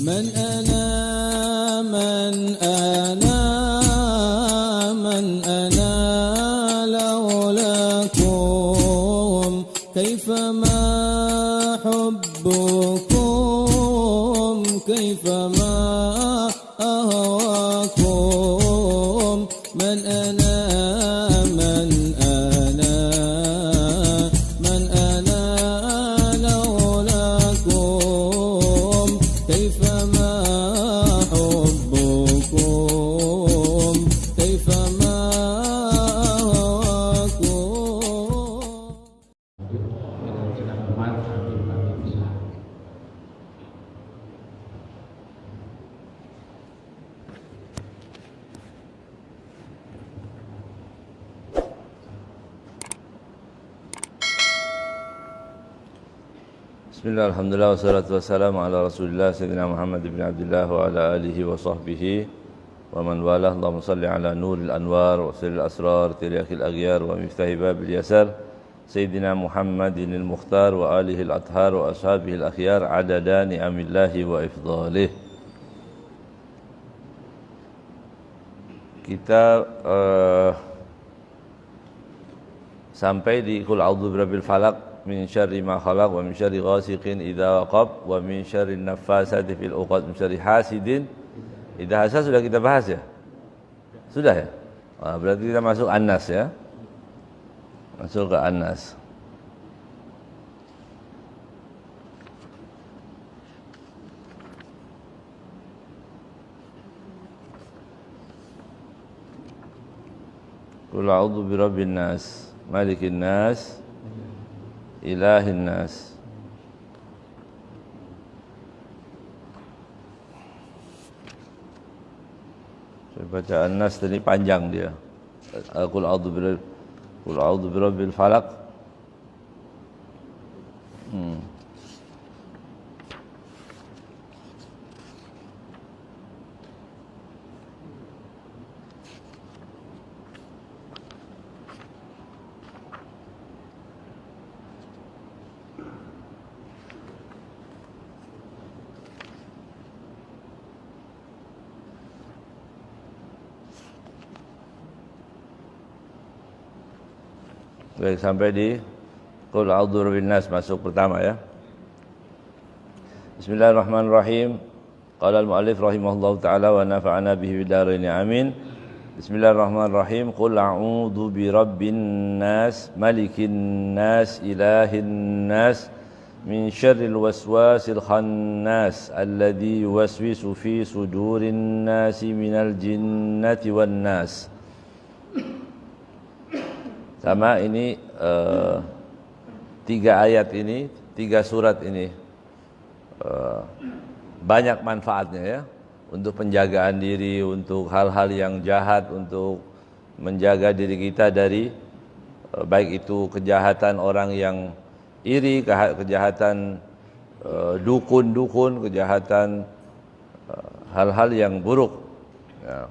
من أنا من أنا من أنا لولاكم كيفما حبكم كيفما أهواكم من أنا من أنا من أنا لولاكم كيفما حبكم كيفما أهواكم. Bismillah, alhamdulillah, wassalatu wassalamu ala rasulillah Sayyidina Muhammad ibn Abdullah wa ala alihi wa sahbihi wa man walah. Allahumma salli ala nuril anwar wa sirril asrar tiryakil aghyar wa miftahi babil yasar Sayyidina Muhammadin al-mukhtar wa alihi al-athhar wa ashabihi al-akhyar adada ni'amillahi wa ifdalih. Kita sampai di Qul a'udzu birabbil falaq min syarri ma khalaq wa min syarri ghasiqin idza waqab wa min syarri naffasati fil 'uqad min syarri hasidin idza hasad. Sudah kita bahas ya? Sudah ya? Berarti kita masuk An-Nas ya. Masuk ke An-Nas. Qul a'udzu birabbin nas, malikin nas, ilahin nas. Saya baca An-Nas tadi panjang dia. Qul a'udzu birabbil falaq. Baik, sampai di Qul a'udzu birabbin nas, masuk pertama ya. Bismillahirrahmanirrahim. Qala al-mu'allif rahimahullahu ta'ala wa nafa'ana bihi bid-dharain amin. Bismillahirrahmanirrahim. Qul a'udzu birabbin nas, malikin nas, ilahin nas, min syarril waswasil khannas alladzi yuwaswisu fi sudurin nasi minal jinnati wan nas. Sama ini 3 ayat ini, 3 surat ini banyak manfaatnya ya, untuk penjagaan diri, untuk hal-hal yang jahat, untuk menjaga diri kita dari baik itu kejahatan orang yang iri, kejahatan dukun-dukun, kejahatan hal-hal yang buruk ya.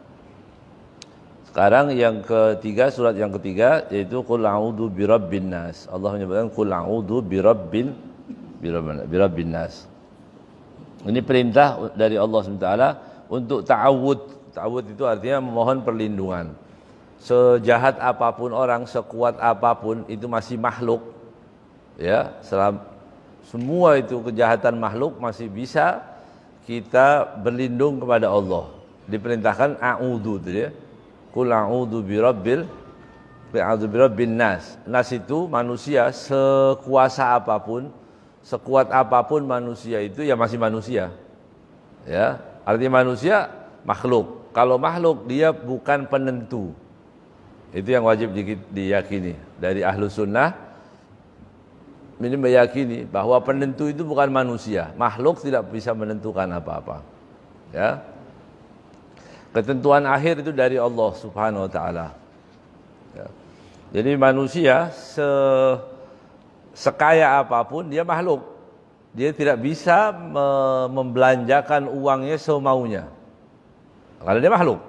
Sekarang yang ketiga, surat yang ketiga yaitu Qul a'udzu birabbin nas. Allah menyebutkan Qul a'udzu birabbin nas. Ini perintah dari Allah SWT untuk ta'awud. Ta'awud itu artinya memohon perlindungan. Sejahat apapun orang, sekuat apapun itu masih makhluk. Ya, semua itu kejahatan makhluk masih bisa kita berlindung kepada Allah. Diperintahkan a'udzu itu ya. Qul a'udzu birabbin nas. Nas itu manusia, sekuasa apapun, sekuat apapun manusia itu ya masih manusia. Ya, artinya manusia makhluk. Kalau makhluk dia bukan penentu. Itu yang wajib diyakini. Dari Ahlus Sunnah ini meyakini bahwa penentu itu bukan manusia. Makhluk tidak bisa menentukan apa-apa. Ya. Ketentuan akhir itu dari Allah Subhanahu wa taala. Ya. Jadi manusia sekaya apapun dia makhluk. Dia tidak bisa membelanjakan uangnya semaunya. Karena dia makhluk.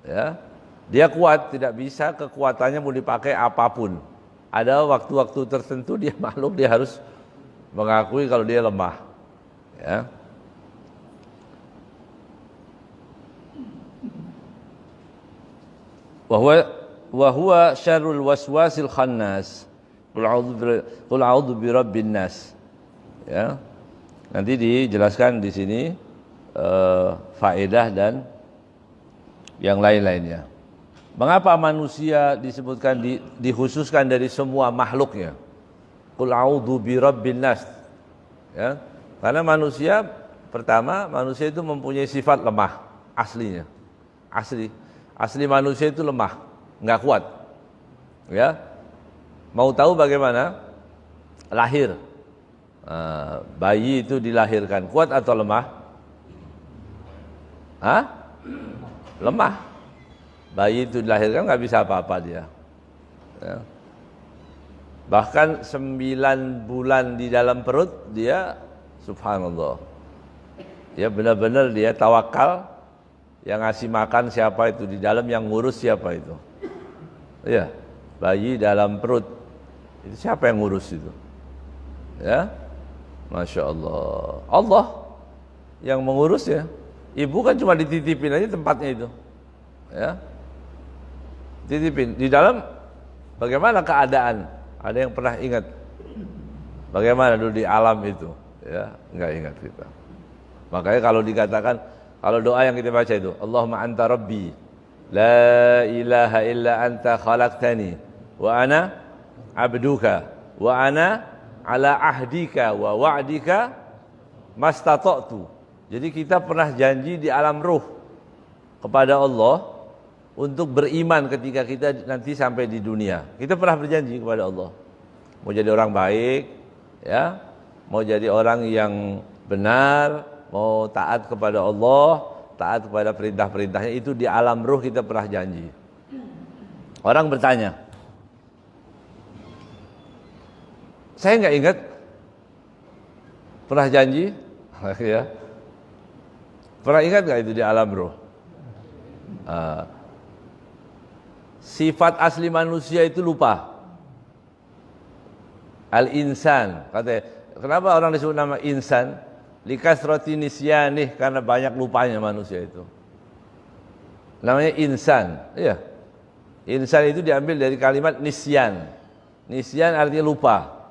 Ya. Dia kuat, tidak bisa kekuatannya mau dipakai apapun. Ada waktu-waktu tertentu dia makhluk, dia harus mengakui kalau dia lemah. Ya. wa huwa syarrul waswasil khannas. Qul a'udzu birabbin nas. Ya. Nanti dijelaskan di sini faedah dan yang lain-lainnya. Mengapa manusia disebutkan dikhususkan dari semua makhluknya? Qul a'udzu birabbin nas. Ya. Karena manusia pertama, manusia itu mempunyai sifat lemah aslinya. Asli manusia itu lemah, enggak kuat. Ya. Mau tahu bagaimana? Lahir. Bayi itu dilahirkan kuat atau lemah? Lemah. Bayi itu dilahirkan nggak bisa apa-apa dia. Ya. Bahkan 9 bulan di dalam perut dia, subhanallah. Dia benar-benar dia tawakal. Yang ngasih makan siapa itu di dalam, yang ngurus siapa itu? Ya, bayi dalam perut. Itu siapa yang ngurus itu? Ya, Masya Allah. Allah yang mengurus ya. Ibu kan cuma dititipin aja tempatnya itu. Ya, titipin. Di dalam bagaimana keadaan? Ada yang pernah ingat bagaimana dulu di alam itu? Ya, enggak ingat kita. Makanya kalau dikatakan, kalau doa yang kita baca itu, Allahumma anta rabbi, la ilaha illa anta khalaqtani, wa ana abduka, wa ana ala ahdika wa wa'dika mastata'tu. Jadi kita pernah janji di alam ruh kepada Allah untuk beriman ketika kita nanti sampai di dunia. Kita pernah berjanji kepada Allah. Mau jadi orang baik, ya, mau jadi orang yang benar, mau taat kepada Allah, taat kepada perintah-perintahnya, itu di alam ruh kita pernah janji. Orang bertanya, saya nggak ingat pernah janji, ya. Pernah ingat nggak itu di alam ruh? Sifat asli manusia itu lupa. Al-insan, katanya. Kenapa orang disebut nama insan? Likasrati nisyanih, karena banyak lupanya manusia itu. Namanya insan. Iya. Insan itu diambil dari kalimat nisyan. Nisyan artinya lupa.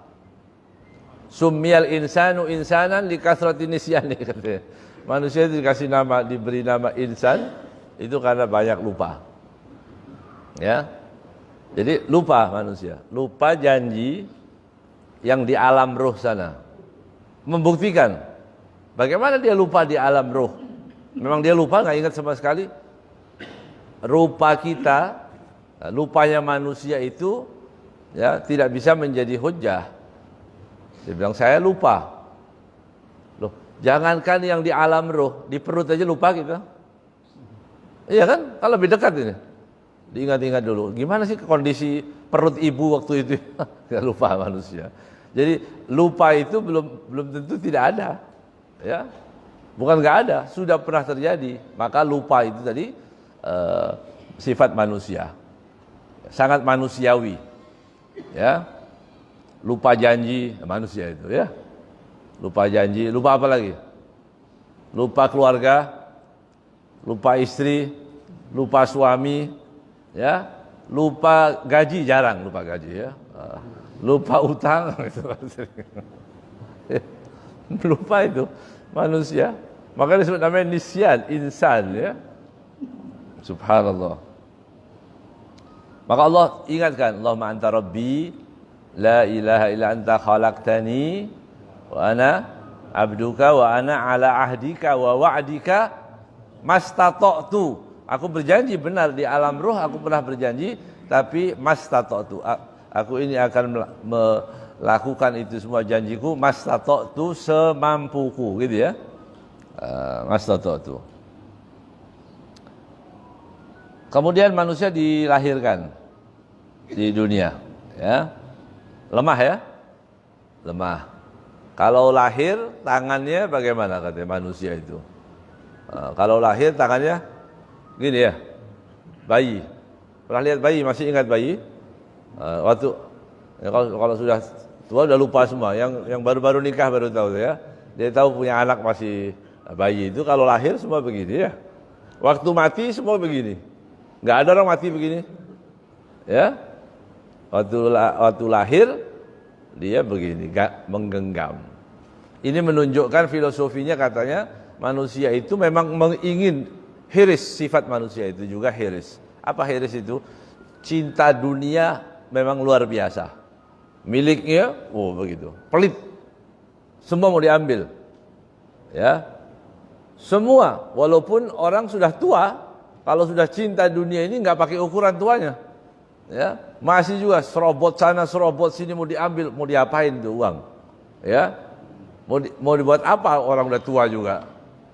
Summiyal insanu insanan likasrati nisyanih, katanya. Manusia itu dikasih nama, diberi nama insan itu karena banyak lupa. Ya. Jadi lupa manusia. Lupa janji yang di alam ruh sana. Membuktikan bagaimana dia lupa di alam ruh? Memang dia lupa, nggak ingat sama sekali. Rupa kita, lupanya manusia itu, ya, tidak bisa menjadi hujjah. Dia bilang saya lupa. Loh, jangankan yang di alam ruh, di perut aja lupa kita. Iya kan? Kalau lebih dekat ini, diingat-ingat dulu. Gimana sih kondisi perut ibu waktu itu? Nggak lupa manusia. Jadi lupa itu belum tentu tidak ada. Ya, bukan nggak ada, sudah pernah terjadi. Maka lupa itu tadi sifat manusia, sangat manusiawi. Ya, lupa janji manusia itu. Ya, lupa janji, lupa apa lagi? Lupa keluarga, lupa istri, lupa suami. Ya, lupa gaji, jarang lupa gaji. Ya, lupa utang. Lupa itu manusia. Maka disebut namanya nisyan, insan, ya. Subhanallah. Maka Allah ingatkan, Allahumma anta rabbi, la ilaha illa anta khalaqtani, wa ana abduka, wa ana ala ahdika wa wa'dika mastata'tu. Aku berjanji benar di alam ruh, aku pernah berjanji, tapi mastata'tu. Aku ini akan melakukan itu semua janjiku, mastata'tu, semampuku, gitu ya. Mastata'tu. Kemudian manusia dilahirkan di dunia, ya. Lemah ya? Lemah. Kalau lahir tangannya bagaimana katanya manusia itu? Kalau lahir tangannya gini ya. Bayi. Pernah lihat bayi? Masih ingat bayi? Waktu ya, kalau sudah tua udah lupa semua. Yang baru-baru nikah baru tahu ya. Dia tahu punya anak masih bayi itu kalau lahir semua begini ya. Waktu mati semua begini. Nggak ada orang mati begini. Ya, waktu lahir dia begini, menggenggam. Ini menunjukkan filosofinya, katanya manusia itu memang ingin hiris, sifat manusia itu juga hiris. Apa hiris itu? Cinta dunia memang luar biasa. Miliknya, oh begitu, pelit. Semua mau diambil. Ya. Semua, walaupun orang sudah tua, kalau sudah cinta dunia ini nggak pakai ukuran tuanya. Ya, masih juga serobot sana serobot sini mau diambil, mau diapain tuh uang? Ya. Mau dibuat apa, orang udah tua juga.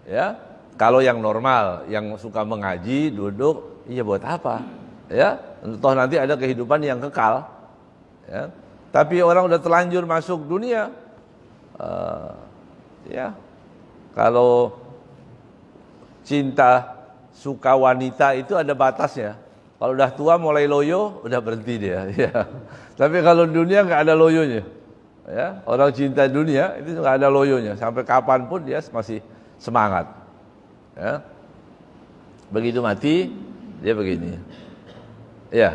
Ya. Kalau yang normal, yang suka mengaji, duduk, iya buat apa? Ya, toh nanti ada kehidupan yang kekal. Ya. Tapi orang udah terlanjur masuk dunia, ya, kalau cinta suka wanita itu ada batasnya. Kalau udah tua mulai loyo, udah berhenti dia. Ya. Tapi kalau dunia nggak ada loyonya. Ya, orang cinta dunia itu nggak ada loyonya. Sampai kapanpun dia masih semangat. Ya. Begitu mati dia begini. Ya,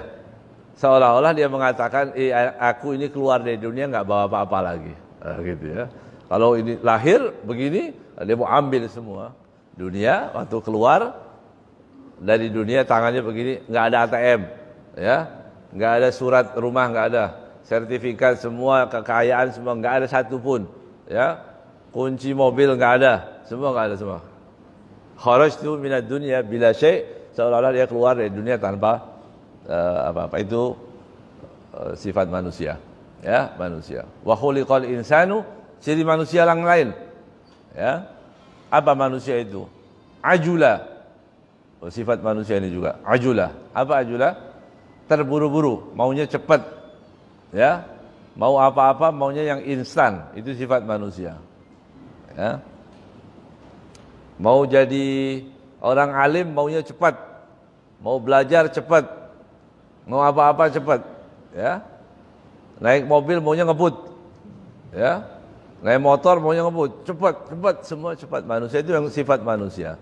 seolah-olah dia mengatakan, aku ini keluar dari dunia nggak bawa apa-apa lagi. Gitu ya. Kalau ini lahir begini, dia mau ambil semua. Dunia waktu keluar dari dunia tangannya begini, nggak ada ATM, ya, nggak ada surat rumah, nggak ada sertifikat, semua kekayaan semua nggak ada satupun, ya, kunci mobil nggak ada, semua nggak ada semua. Kharajtu minad dunya bila syai', seolah-olah dia keluar dari dunia tanpa apa-apa. Itu sifat manusia, ya, manusia. Wa khuliqal insanu, ciri manusia yang lain, ya. Apa manusia itu? Ajula. Sifat manusia ini juga ajula. Apa ajula? Terburu-buru, maunya cepat. Ya. Mau apa-apa maunya yang instan. Itu sifat manusia. Ya. Mau jadi orang alim maunya cepat. Mau belajar cepat. Mau apa-apa cepat. Ya. Naik mobil maunya ngebut. Ya. Naik motor maunya ngebut, cepat, semua cepat. Manusia itu yang sifat manusia.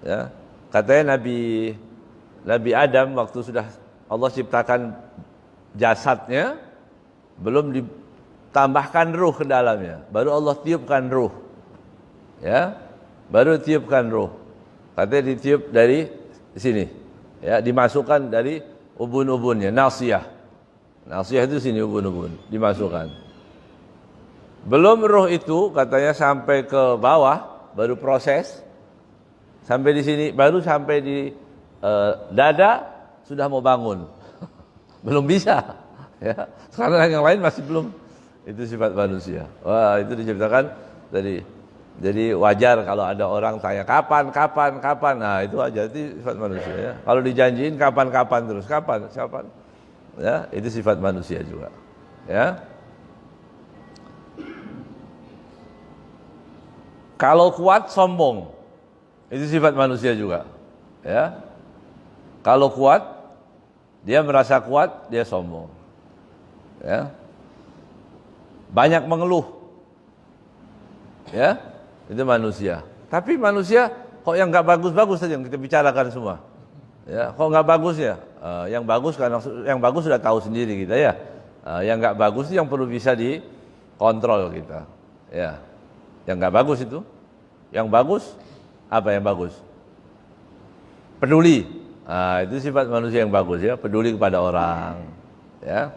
Ya. Katanya Nabi Adam waktu sudah Allah ciptakan jasadnya, belum ditambahkan ruh ke dalamnya, baru Allah tiupkan ruh. Ya. Baru tiupkan ruh. Katanya ditiup dari sini. Ya, dimasukkan dari ubun-ubunnya, nasiyah. Nasiyah itu sini ubun-ubun, dimasukkan. Belum roh itu katanya sampai ke bawah, baru proses. Sampai di sini, baru sampai di dada, sudah mau bangun. Belum bisa. Ya. Karena yang lain masih belum. Itu sifat manusia. Wah, itu diciptakan dari. Jadi wajar kalau ada orang tanya kapan. Nah, itu wajar, itu sifat manusia. Ya. Kalau dijanjiin kapan terus, kapan. Ya, itu sifat manusia juga. Ya. Kalau kuat sombong, itu sifat manusia juga. Ya, kalau kuat, dia merasa kuat, dia sombong. Ya, banyak mengeluh. Ya, itu manusia. Tapi manusia kok yang nggak bagus-bagus saja yang kita bicarakan semua. Ya, kok nggak bagus ya? Yang bagus kan, yang bagus sudah tahu sendiri kita ya. Yang nggak bagus itu yang perlu bisa dikontrol kita. Ya. Yang nggak bagus itu, yang bagus apa yang bagus? Peduli. Nah, itu sifat manusia yang bagus ya, peduli kepada orang, ya,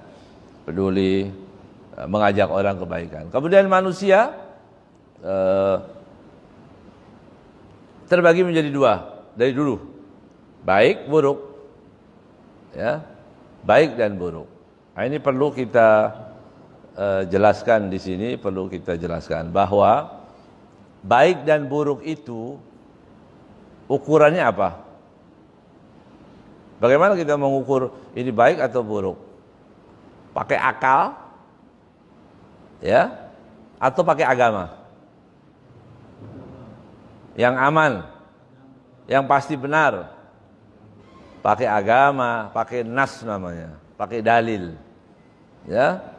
peduli, mengajak orang kebaikan. Kemudian manusia terbagi menjadi dua dari dulu, baik buruk, ya, baik dan buruk. Nah, ini perlu kita jelaskan di sini, perlu kita jelaskan bahwa baik dan buruk itu ukurannya apa? Bagaimana kita mengukur ini baik atau buruk? Pakai akal, ya, atau pakai agama? Yang aman, yang pasti benar. Pakai agama, pakai nas namanya, pakai dalil, ya.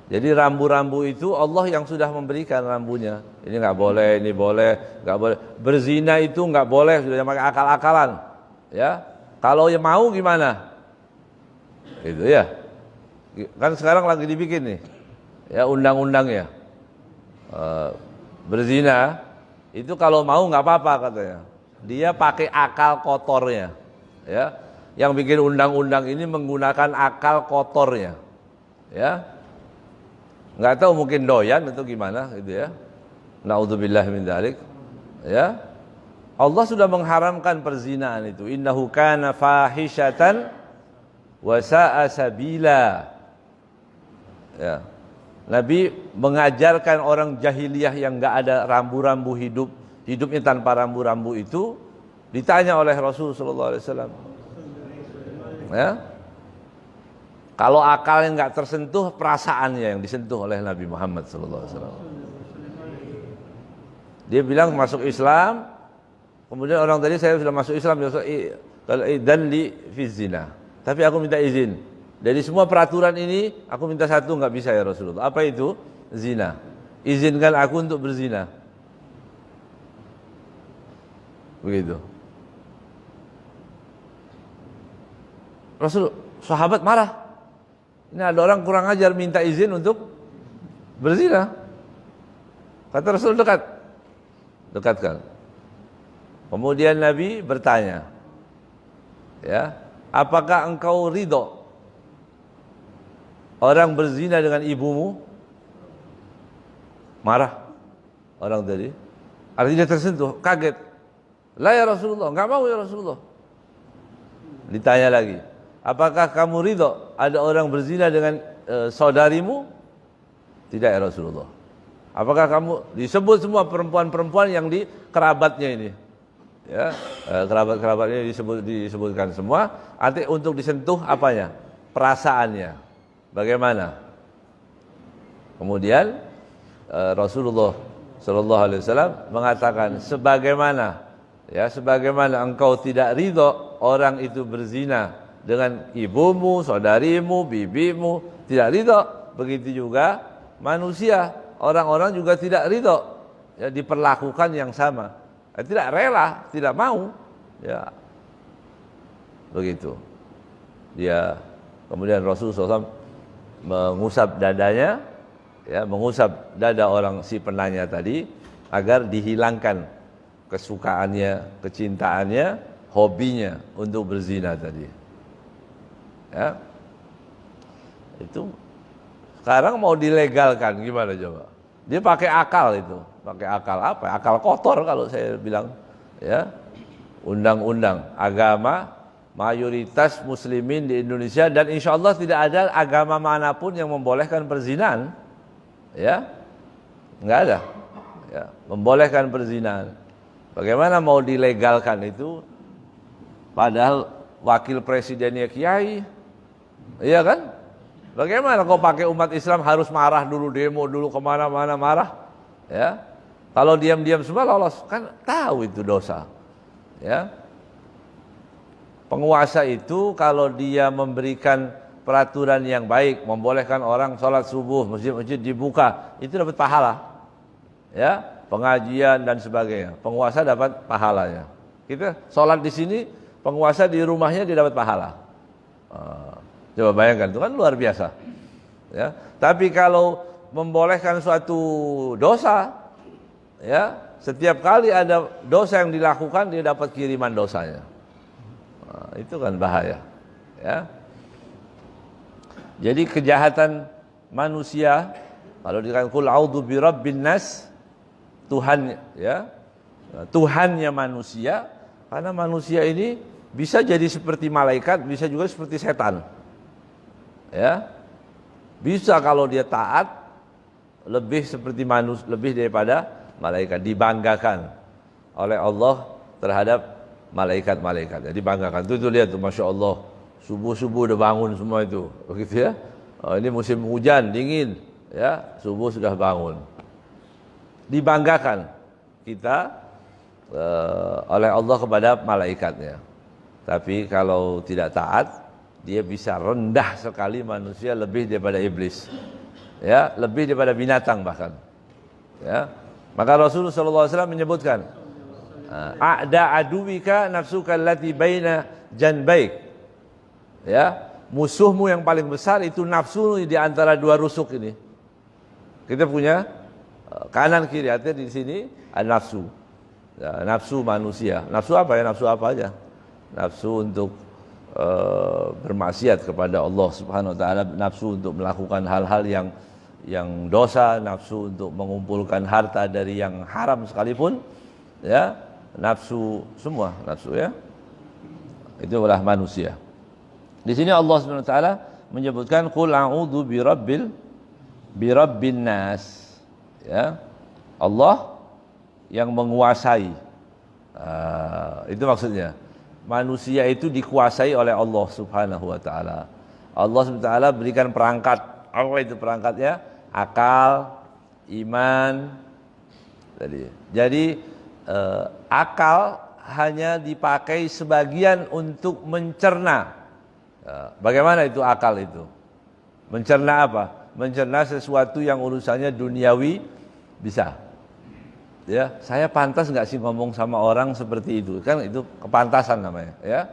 Jadi rambu-rambu itu Allah yang sudah memberikan rambunya. Ini nggak boleh, ini boleh, nggak boleh. Berzina itu nggak boleh, sudah pakai akal-akalan, ya. Kalau yang mau gimana? Itu ya. Kan sekarang lagi dibikin nih, ya undang-undangnya. Berzina itu kalau mau nggak apa-apa katanya. Dia pakai akal kotornya, ya. Yang bikin undang-undang ini menggunakan akal kotornya, ya. Nggak tahu mungkin doyan atau gimana, gitu ya. Naudzubillah min dzalik, ya. Allah sudah mengharamkan perzinaan itu. Innahu kana fahishatan wa sa'a sabila. Ya. Nabi mengajarkan orang jahiliyah yang enggak ada rambu-rambu hidupnya tanpa rambu-rambu itu, ditanya oleh Rasul sallallahu alaihi wasallam. Ya. Kalau akalnya enggak tersentuh, perasaannya yang disentuh oleh Nabi Muhammad sallallahu alaihi wasallam. Dia bilang masuk Islam, kemudian orang tadi saya sudah masuk Islam, dan li fi zina. Tapi aku minta izin. Dari semua peraturan ini, aku minta satu, nggak bisa ya Rasulullah. Apa itu? Zina. Izinkan aku untuk berzina. Begitu. Sahabat marah. Ini ada orang kurang ajar minta izin untuk berzina. Kata Rasul, dekatkan. Kemudian Nabi bertanya, ya, apakah engkau ridho orang berzina dengan ibumu? Marah orang tadi. Artinya tersentuh, kaget. La ya Rasulullah, enggak mau ya Rasulullah. Ditanya lagi, apakah kamu ridho ada orang berzina dengan saudarimu? Tidak ya Rasulullah. Apakah kamu, disebut semua perempuan-perempuan yang di kerabatnya ini, ya, kerabat-kerabat ini disebutkan semua. Artinya untuk disentuh apanya? Perasaannya. Bagaimana? Kemudian Rasulullah Sallallahu Alaihi Wasallam mengatakan, sebagaimana engkau tidak ridho orang itu berzina dengan ibumu, saudarimu, bibimu, tidak ridho, begitu juga manusia, orang-orang juga tidak ridho, ya, diperlakukan yang sama, tidak rela, tidak mau, ya, begitu. Dia kemudian Rasulullah SAW mengusap dadanya, ya, mengusap dada orang si penanya tadi agar dihilangkan kesukaannya, kecintaannya, hobinya untuk berzina tadi. Ya. Itu sekarang mau dilegalkan gimana coba? Dia pakai akal itu, pakai akal apa? Akal kotor kalau saya bilang, ya. Undang-undang agama mayoritas muslimin di Indonesia, dan insya Allah tidak ada agama manapun yang membolehkan perzinahan, ya, nggak ada, ya, membolehkan perzinahan. Bagaimana mau dilegalkan itu? Padahal wakil presidennya kiai, iya kan? Bagaimana kau pakai umat Islam harus marah dulu, demo dulu, kemana-mana marah, ya? Kalau diam-diam semua lolos, kan tahu itu dosa, ya. Penguasa itu kalau dia memberikan peraturan yang baik, membolehkan orang sholat subuh, masjid-masjid dibuka, itu dapat pahala, ya, pengajian dan sebagainya. Penguasa dapat pahalanya. Kita sholat di sini, penguasa di rumahnya dia dapat pahala. Coba bayangkan, itu kan luar biasa, ya. Tapi kalau membolehkan suatu dosa, ya, setiap kali ada dosa yang dilakukan dia dapat kiriman dosanya. Itu kan bahaya, ya. Jadi kejahatan manusia, kalau dikatakan qul a'udzu birabbin nas, Tuhan, ya, Tuhannya manusia, karena manusia ini bisa jadi seperti malaikat, bisa juga seperti setan, ya. Bisa kalau dia taat lebih seperti manusia, lebih daripada malaikat, dibanggakan oleh Allah terhadap malaikat-malaikat. Jadi banggakan. Itu lihat tuh, Masya Allah, subuh-subuh udah bangun semua itu, begitu ya. Ini musim hujan, dingin, ya, subuh sudah bangun. Dibanggakan kita oleh Allah kepada malaikatnya. Tapi kalau tidak taat, dia bisa rendah sekali manusia, lebih daripada iblis, ya, lebih daripada binatang bahkan, ya. Maka Rasulullah SAW menyebutkan, a'da aduwika nafsuka allati baina janbaik. Ya, musuhmu yang paling besar itu nafsu di antara dua rusuk ini. Kita punya kanan kiri, artinya di sini ada nafsu. Ya, nafsu manusia. Nafsu apa ya? Nafsu apa aja? Nafsu untuk bermaksiat kepada Allah Subhanahu wa taala, nafsu untuk melakukan hal-hal yang dosa, nafsu untuk mengumpulkan harta dari yang haram sekalipun, ya, nafsu semua nafsu, ya. Itu adalah manusia. Di sini Allah Subhanahu wa taala menyebutkan qul a'udzu birabbin nas, ya. Allah yang menguasai. Itu maksudnya. Manusia itu dikuasai oleh Allah Subhanahu wa taala. Allah Subhanahu wa taala berikan perangkat. Apa itu perangkatnya? Akal, iman. Jadi akal hanya dipakai sebagian untuk mencerna. Bagaimana itu akal itu? Mencerna apa? Mencerna sesuatu yang urusannya duniawi bisa. Ya, saya pantas nggak sih ngomong sama orang seperti itu? Kan itu kepantasan namanya, ya.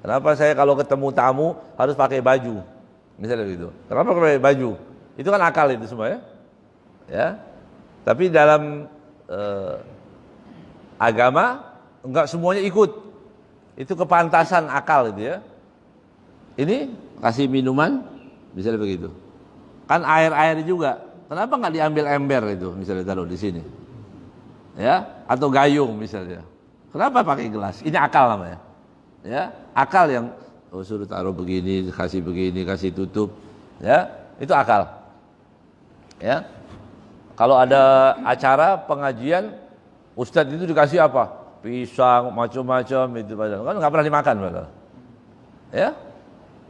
Kenapa saya kalau ketemu tamu harus pakai baju? Misalnya gitu. Kenapa pakai baju? Itu kan akal itu semua, ya. Ya. Tapi dalam agama enggak semuanya ikut. Itu kepantasan akal itu, ya. Ini kasih minuman, misalnya begitu. Kan air-air juga. Kenapa nggak diambil ember itu, misalnya taruh di sini? Ya, atau gayung misalnya. Kenapa pakai gelas? Ini akal namanya. Ya, akal yang suruh taruh begini, kasih tutup. Ya, itu akal. Ya. Kalau ada acara pengajian, ustadz itu dikasih apa? Pisang, macam-macam itu padahal kan nggak pernah dimakan padahal. Ya.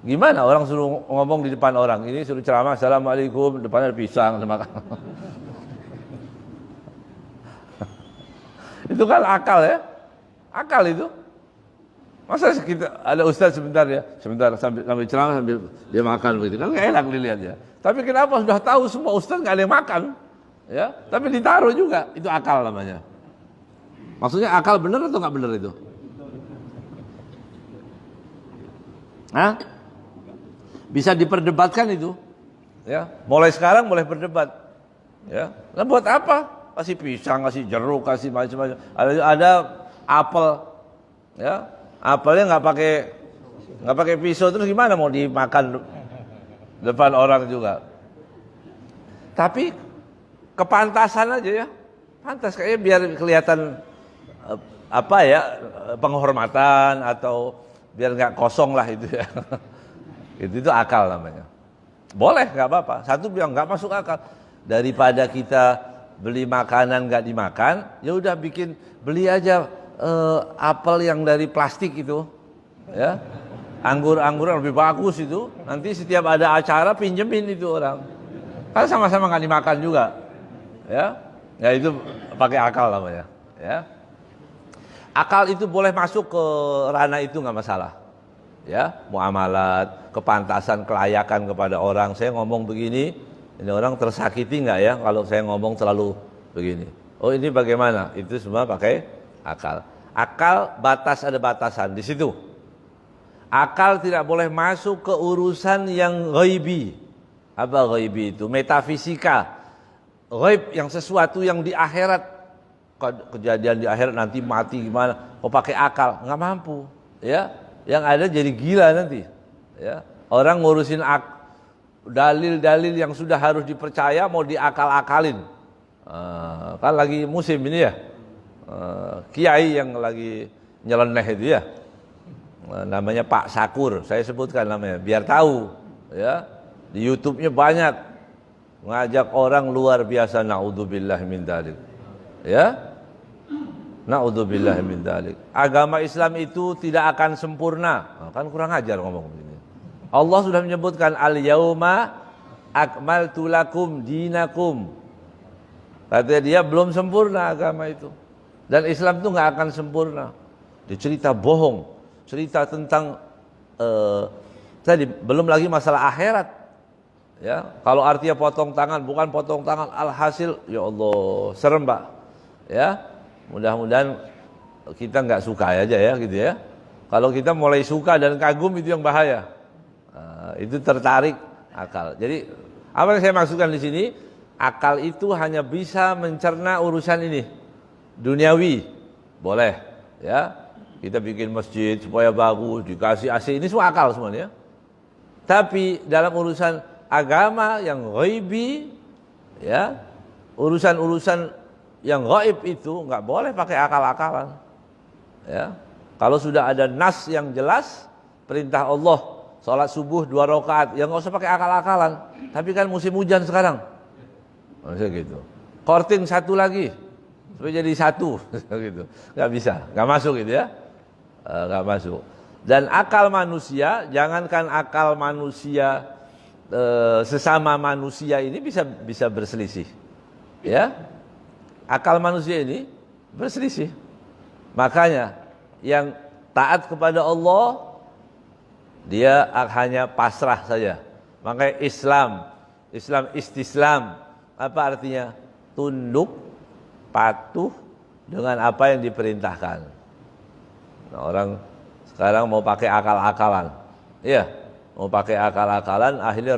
Gimana orang suruh ngomong di depan orang, ini suruh ceramah, assalamualaikum, depannya ada pisang, makan. Itu kan akal, ya. Akal itu. Masa kita ada ustaz sebentar sambil ceramah sambil dia makan begitu. Kan enggak enak dilihat, ya. Tapi kenapa sudah tahu semua ustaz enggak ada yang makan? Ya, tapi ditaruh juga. Itu akal namanya. Maksudnya akal benar atau enggak benar itu? Hah? Bisa diperdebatkan itu. Ya, mulai sekarang boleh berdebat. Ya. Nah, buat apa? Kasih pisang, kasih jeruk, kasih macam-macam. Ada apel, ya, apelnya nggak pakai pisau, terus gimana mau dimakan depan orang juga? Tapi kepantasan aja, ya, pantas kayaknya biar kelihatan apa ya, penghormatan atau biar nggak kosong lah itu, ya. Itu akal namanya. Boleh, nggak apa-apa. Satu bilang nggak masuk akal, daripada kita beli makanan nggak dimakan, ya udah beli aja apel yang dari plastik itu, ya, anggur lebih bagus itu, nanti setiap ada acara pinjemin itu orang, kan sama-sama nggak dimakan juga, ya, itu pakai akal namanya, ya. Akal itu boleh masuk ke ranah itu nggak masalah, ya, muamalat, kepantasan, kelayakan kepada orang. Saya ngomong begini. Ini orang tersakiti nggak ya kalau saya ngomong terlalu begini? Oh, ini bagaimana? Itu semua pakai akal. Akal ada batasan di situ. Akal tidak boleh masuk ke urusan yang ghaibi. Apa ghaibi itu? Metafisika. Ghaib yang sesuatu yang di akhirat. Kejadian di akhirat nanti mati gimana? Kok pakai akal? Nggak mampu. Ya, yang ada jadi gila nanti. Ya, orang ngurusin dalil-dalil yang sudah harus dipercaya mau diakal-akalin. Kan lagi musim ini, ya, kiai yang lagi nyeleneh itu, ya, namanya Pak Sakur, saya sebutkan namanya biar tahu, ya. Di YouTube-nya banyak ngajak orang luar biasa, naudzubillah min dzalik, ya, naudzubillah min dzalik. Agama Islam itu tidak akan sempurna, kan kurang ajar ngomong begini. Allah sudah menyebutkan al-yauma akmaltu lakum dinakum. Katanya dia belum sempurna agama itu. Dan Islam itu nggak akan sempurna. Dia cerita bohong, cerita tentang tadi belum lagi masalah akhirat. Ya, kalau artinya potong tangan, bukan potong tangan, alhasil ya Allah, serem, Pak. Ya, mudah-mudahan kita nggak suka aja, ya, gitu, ya. Kalau kita mulai suka dan kagum itu yang bahaya. Itu tertarik akal. Jadi apa yang saya maksudkan di sini? Akal itu hanya bisa mencerna urusan ini. Duniawi, boleh. Ya, kita bikin masjid supaya bagus, dikasih AC, ini semua akal semuanya. Tapi dalam urusan agama yang ghaibi, ya, urusan-urusan yang gaib itu nggak boleh pakai akal-akalan. Ya, kalau sudah ada nas yang jelas, perintah Allah, sholat subuh 2 rakaat, ya nggak usah pakai akal-akalan. Tapi kan musim hujan sekarang, maksudnya gitu. Korting 1 lagi, supaya jadi 1, gitu. Nggak bisa, nggak masuk gitu ya, nggak masuk. Dan akal manusia, jangankan akal manusia sesama manusia ini bisa berselisih, ya. Akal manusia ini berselisih. Makanya yang taat kepada Allah, dia hanya pasrah saja. Makanya Islam istislam, apa artinya? Tunduk, patuh dengan apa yang diperintahkan. Nah, orang sekarang mau pakai akal-akalan, iya, mau pakai akal-akalan, akhirnya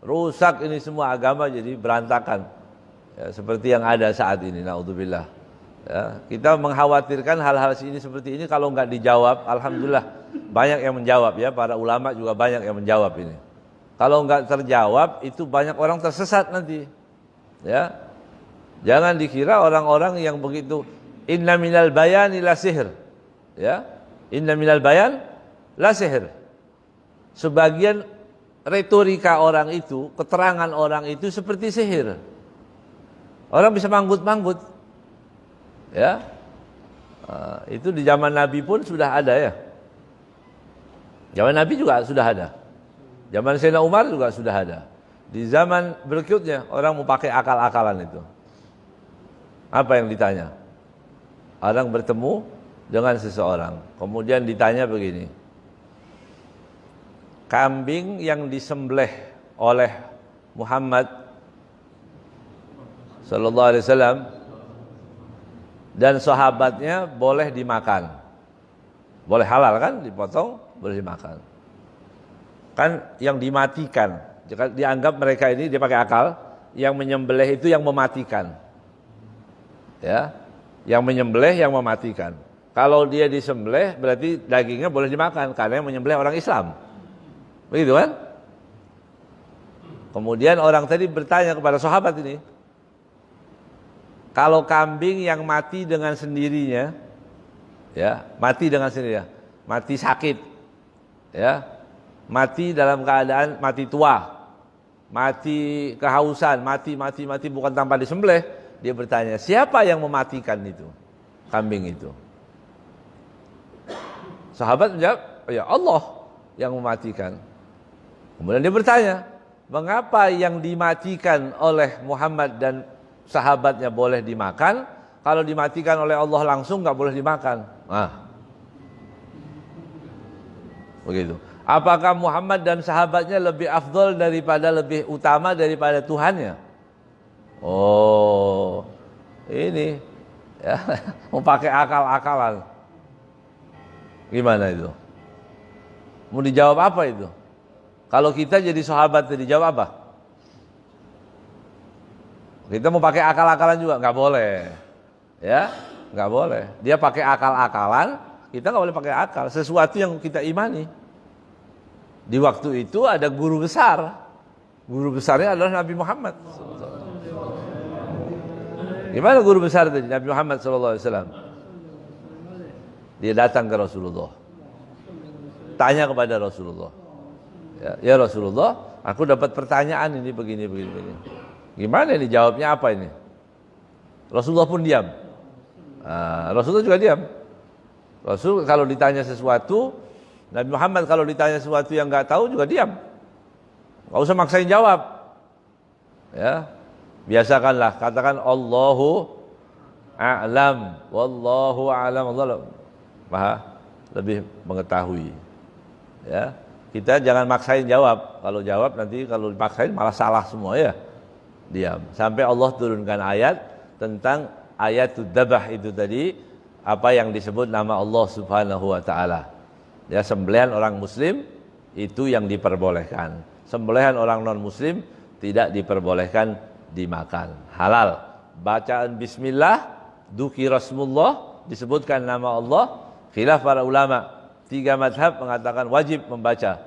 rusak ini semua agama jadi berantakan. Ya, seperti yang ada saat ini, naudzubillah. Ya, kita mengkhawatirkan hal-hal ini seperti ini kalau nggak dijawab, alhamdulillah banyak yang menjawab ya, para ulama juga banyak yang menjawab ini. Kalau nggak terjawab, itu banyak orang tersesat nanti. Ya, jangan dikira orang-orang yang begitu inna minal bayani la sihr. Ya, inna minal bayan la sihr. Sebagian retorika orang itu, keterangan orang itu seperti sihir. Orang bisa manggut-manggut, ya. Itu di zaman Nabi pun sudah ada ya. Zaman Nabi juga sudah ada. Zaman Sayyidina Umar juga sudah ada. Di zaman berikutnya orang mau pakai akal-akalan itu. Apa yang ditanya? Orang bertemu dengan seseorang, kemudian ditanya begini. Kambing yang disembelih oleh Muhammad sallallahu alaihi wasallam dan sahabatnya boleh dimakan. Boleh halal kan, dipotong, boleh dimakan. Kan yang dimatikan, dianggap mereka ini dia pakai akal, yang menyembelih itu yang mematikan. Ya. Yang menyembelih yang mematikan. Kalau dia disembelih berarti dagingnya boleh dimakan karena yang menyembelih orang Islam. Begitu kan? Kemudian orang tadi bertanya kepada sahabat ini, kalau kambing yang mati dengan sendirinya, ya, mati dengan sendirinya, mati sakit, ya, mati dalam keadaan mati tua, mati kehausan, mati bukan tanpa disembelih, dia bertanya, siapa yang mematikan itu, kambing itu? Sahabat menjawab, ya Allah yang mematikan. Kemudian dia bertanya, mengapa yang dimatikan oleh Muhammad dan sahabatnya boleh dimakan, kalau dimatikan oleh Allah langsung nggak boleh dimakan? Nah, begitu. Apakah Muhammad dan sahabatnya lebih afdol daripada, lebih utama daripada Tuhannya? Oh, ini ya, mau pakai akal-akalan. Gimana itu? Mau dijawab apa itu? Kalau kita jadi sahabat, dijawab apa? Kita mau pakai akal-akalan juga nggak boleh, ya, nggak boleh. Dia pakai akal-akalan, kita nggak boleh pakai akal. Sesuatu yang kita imani. Di waktu itu ada guru besar, guru besarnya adalah Nabi Muhammad. Gimana guru besar tadi? Nabi Muhammad SAW. Dia datang ke Rasulullah, tanya kepada Rasulullah, ya Rasulullah, aku dapat pertanyaan ini begini. Gimana ini jawabnya apa ini? Rasulullah pun diam. Rasulullah juga diam. Rasul kalau ditanya sesuatu, Nabi Muhammad kalau ditanya sesuatu yang nggak tahu juga diam. Nggak usah maksain jawab. Ya, biasakanlah katakan Allahu a'lam, wallahu a'lam, Allah Maha lebih mengetahui. Ya, kita jangan maksain jawab. Kalau jawab nanti kalau dipaksain malah salah semua ya. Diam. Sampai Allah turunkan ayat tentang ayatul dabah itu tadi, apa yang disebut nama Allah Subhanahu wa taala. Ya, sembelihan orang muslim itu yang diperbolehkan. Sembelihan orang non muslim tidak diperbolehkan dimakan. Halal. Bacaan bismillah, dzikir Rasulullah, disebutkan nama Allah. Khilaf para ulama. 3 mazhab mengatakan wajib membaca.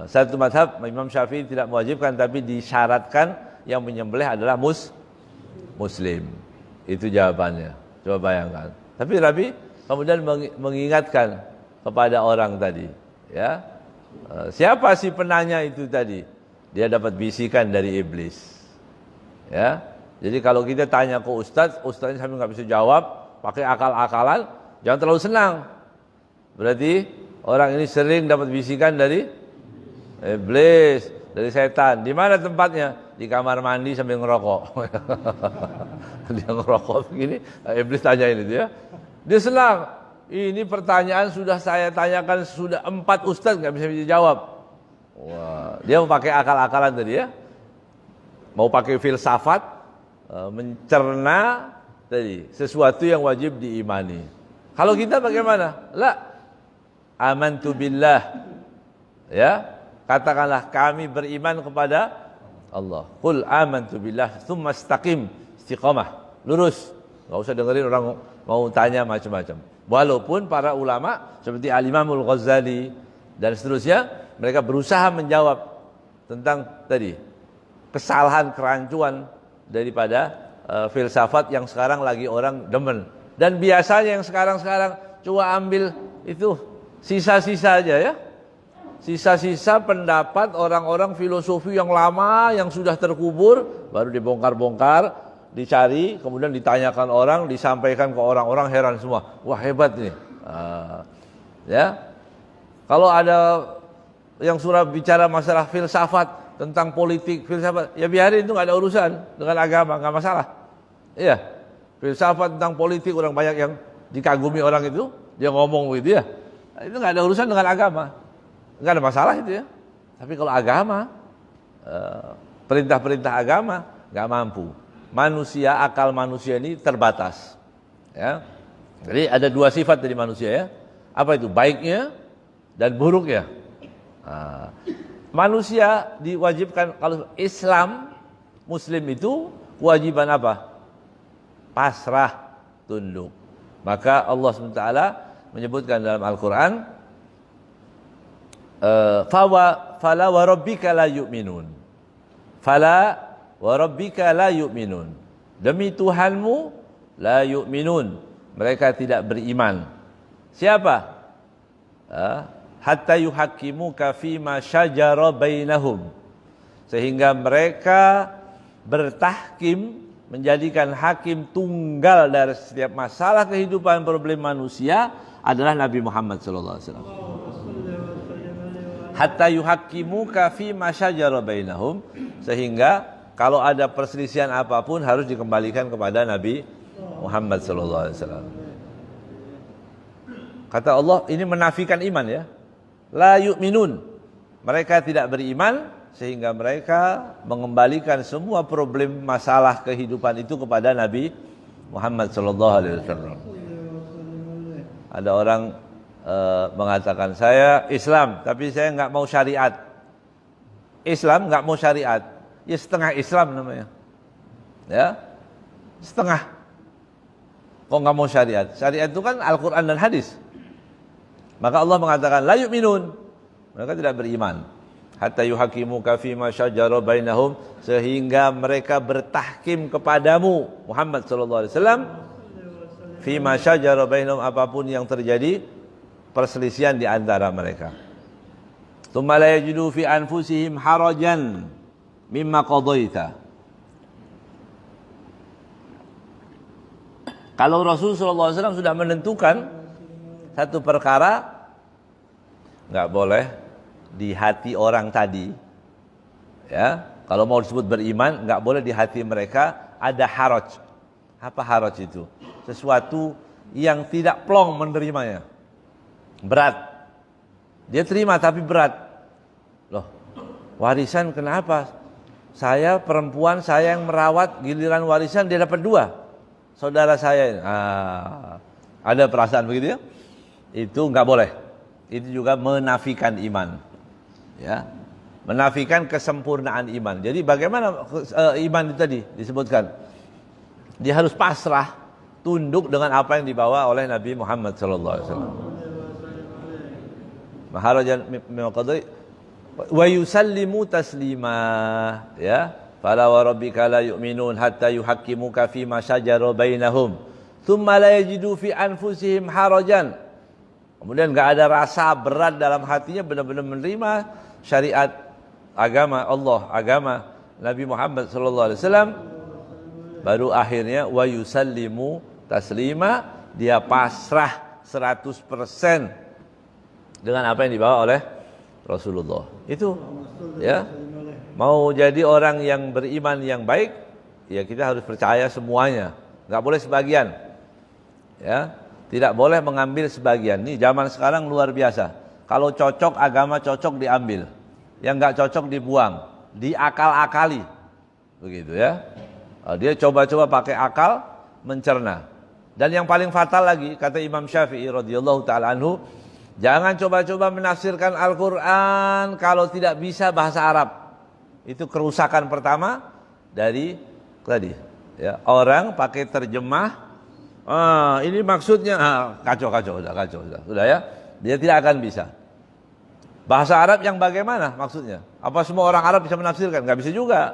Satu mazhab Imam Syafi'i tidak mewajibkan, tapi disyaratkan yang menyembelih adalah muslim. Itu jawabannya. Coba bayangkan. Tapi Nabi kemudian mengingatkan kepada orang tadi, ya, siapa si penanya itu tadi? Dia dapat bisikan dari iblis. Ya, jadi kalau kita tanya ke ustaznya sampai nggak bisa jawab, pakai akal-akalan, jangan terlalu senang. Berarti orang ini sering dapat bisikan dari iblis, dari setan. Di mana tempatnya? Di kamar mandi sambil ngerokok. Dia ngerokok begini, iblis tanyain itu ya. Dia senang. Ini pertanyaan sudah saya tanyakan sudah 4 ustaz nggak bisa jawab. Wah, dia mau pakai akal-akalan tadi ya. Mau pakai filsafat, mencerna tadi sesuatu yang wajib diimani. Kalau kita bagaimana? La, amantu billah. Ya, katakanlah kami beriman kepada Allah. Qul amantu billah tsumma istaqim, istiqamah, lurus. Enggak usah dengerin orang mau tanya macam-macam. Walaupun para ulama seperti Al-Imamul Ghazali dan seterusnya, mereka berusaha menjawab tentang tadi kesalahan kerancuan daripada filsafat yang sekarang lagi orang demen. Dan biasanya yang sekarang-sekarang coba ambil itu sisa-sisa aja ya. Sisa-sisa pendapat orang-orang filosofi yang lama yang sudah terkubur baru dibongkar-bongkar, dicari, kemudian ditanyakan orang, disampaikan ke orang-orang, heran semua. Wah, hebat nih. Ya. Kalau ada yang surah bicara masalah filsafat tentang politik, filsafat, ya biarin, itu nggak ada urusan dengan agama, nggak masalah. Iya. Filsafat tentang politik, orang banyak yang dikagumi orang itu, dia ngomong begitu ya. Itu nggak ada urusan dengan agama. Nggak ada masalah itu ya. Tapi kalau agama, perintah-perintah agama nggak mampu. Manusia, akal manusia ini terbatas. Ya. Jadi ada 2 sifat dari manusia ya. Apa itu? Baiknya dan buruknya. Nah, manusia diwajibkan, kalau Islam, Muslim itu kewajiban apa? Pasrah, tunduk. Maka Allah SWT menyebutkan dalam Al-Quran, fala wa rabbika la yu'minun. Fala wa rabbika la yu'minun. Demi Tuhanmu la yu'minun. Mereka tidak beriman. Siapa? Hatta yuhaqqimuka fima syajara bainahum. Sehingga mereka bertahkim, menjadikan hakim tunggal dari setiap masalah kehidupan problem manusia adalah Nabi Muhammad sallallahu alaihi wasallam. Hatta yuhaqqimuka fima syajara bainahum, sehingga kalau ada perselisihan apapun harus dikembalikan kepada Nabi Muhammad sallallahu alaihi wasallam. Kata Allah, ini menafikan iman ya. La yu'minun. Mereka tidak beriman, sehingga mereka mengembalikan semua problem masalah kehidupan itu kepada Nabi Muhammad sallallahu alaihi wasallam. Ada orang mengatakan, saya Islam tapi saya enggak mau syariat. Islam enggak mau syariat. Ya setengah Islam namanya. Ya. Setengah. Kok enggak mau syariat? Syariat itu kan Al-Qur'an dan hadis. Maka Allah mengatakan la yu'minun. Mereka tidak beriman. Hatta yuhaqimuka fima syajara bainahum, sehingga mereka bertahkim kepadamu Muhammad sallallahu alaihi wasallam fima syajara bainahum, apapun yang terjadi perselisihan di antara mereka. Tsumma la yajidu fi anfusihim harajan mimma qadaita. Kalau Rasul sallallahu alaihi wasallam sudah menentukan satu perkara, enggak boleh di hati orang tadi, ya, kalau mau disebut beriman, enggak boleh di hati mereka ada haraj. Apa haraj itu? Sesuatu yang tidak plong menerimanya, berat. Dia terima tapi berat. Loh, warisan kenapa? Saya perempuan, saya yang merawat, giliran warisan dia dapat 2. Saudara saya, Ada perasaan begitu ya? Itu nggak boleh. Itu juga menafikan iman. Ya, menafikan kesempurnaan iman. Jadi bagaimana iman itu tadi disebutkan? Dia harus pasrah, tunduk dengan apa yang dibawa oleh Nabi Muhammad sallallahu alaihi wasallam. Maharajan mimaqadai wa yusallimu taslima, ya. Fala wa rabbika la yu'minun hatta yuhaqqimuka fi ma shajara bainahum thumma la yajidu fi anfusihim harajan. Kemudian enggak ada rasa berat dalam hatinya, benar-benar menerima syariat agama Allah, agama Nabi Muhammad sallallahu alaihi wasallam. Baru akhirnya wa yusallimu taslima, dia pasrah 100% dengan apa yang dibawa oleh Rasulullah. Itu ya. Mau jadi orang yang beriman yang baik, ya kita harus percaya semuanya. Enggak boleh sebagian. Ya, tidak boleh mengambil sebagian. Nih zaman sekarang luar biasa. Kalau cocok agama cocok diambil. Yang enggak cocok dibuang, diakal-akali. Begitu ya. Dia coba-coba pakai akal mencerna. Dan yang paling fatal lagi, kata Imam Syafi'i radhiyallahu taala anhu, jangan coba-coba menafsirkan Al-Qur'an kalau tidak bisa bahasa Arab. Itu kerusakan pertama dari tadi. Ya, orang pakai terjemah, ini maksudnya kacau sudah ya. Dia tidak akan bisa. Bahasa Arab yang bagaimana maksudnya? Apa semua orang Arab bisa menafsirkan? Enggak bisa juga.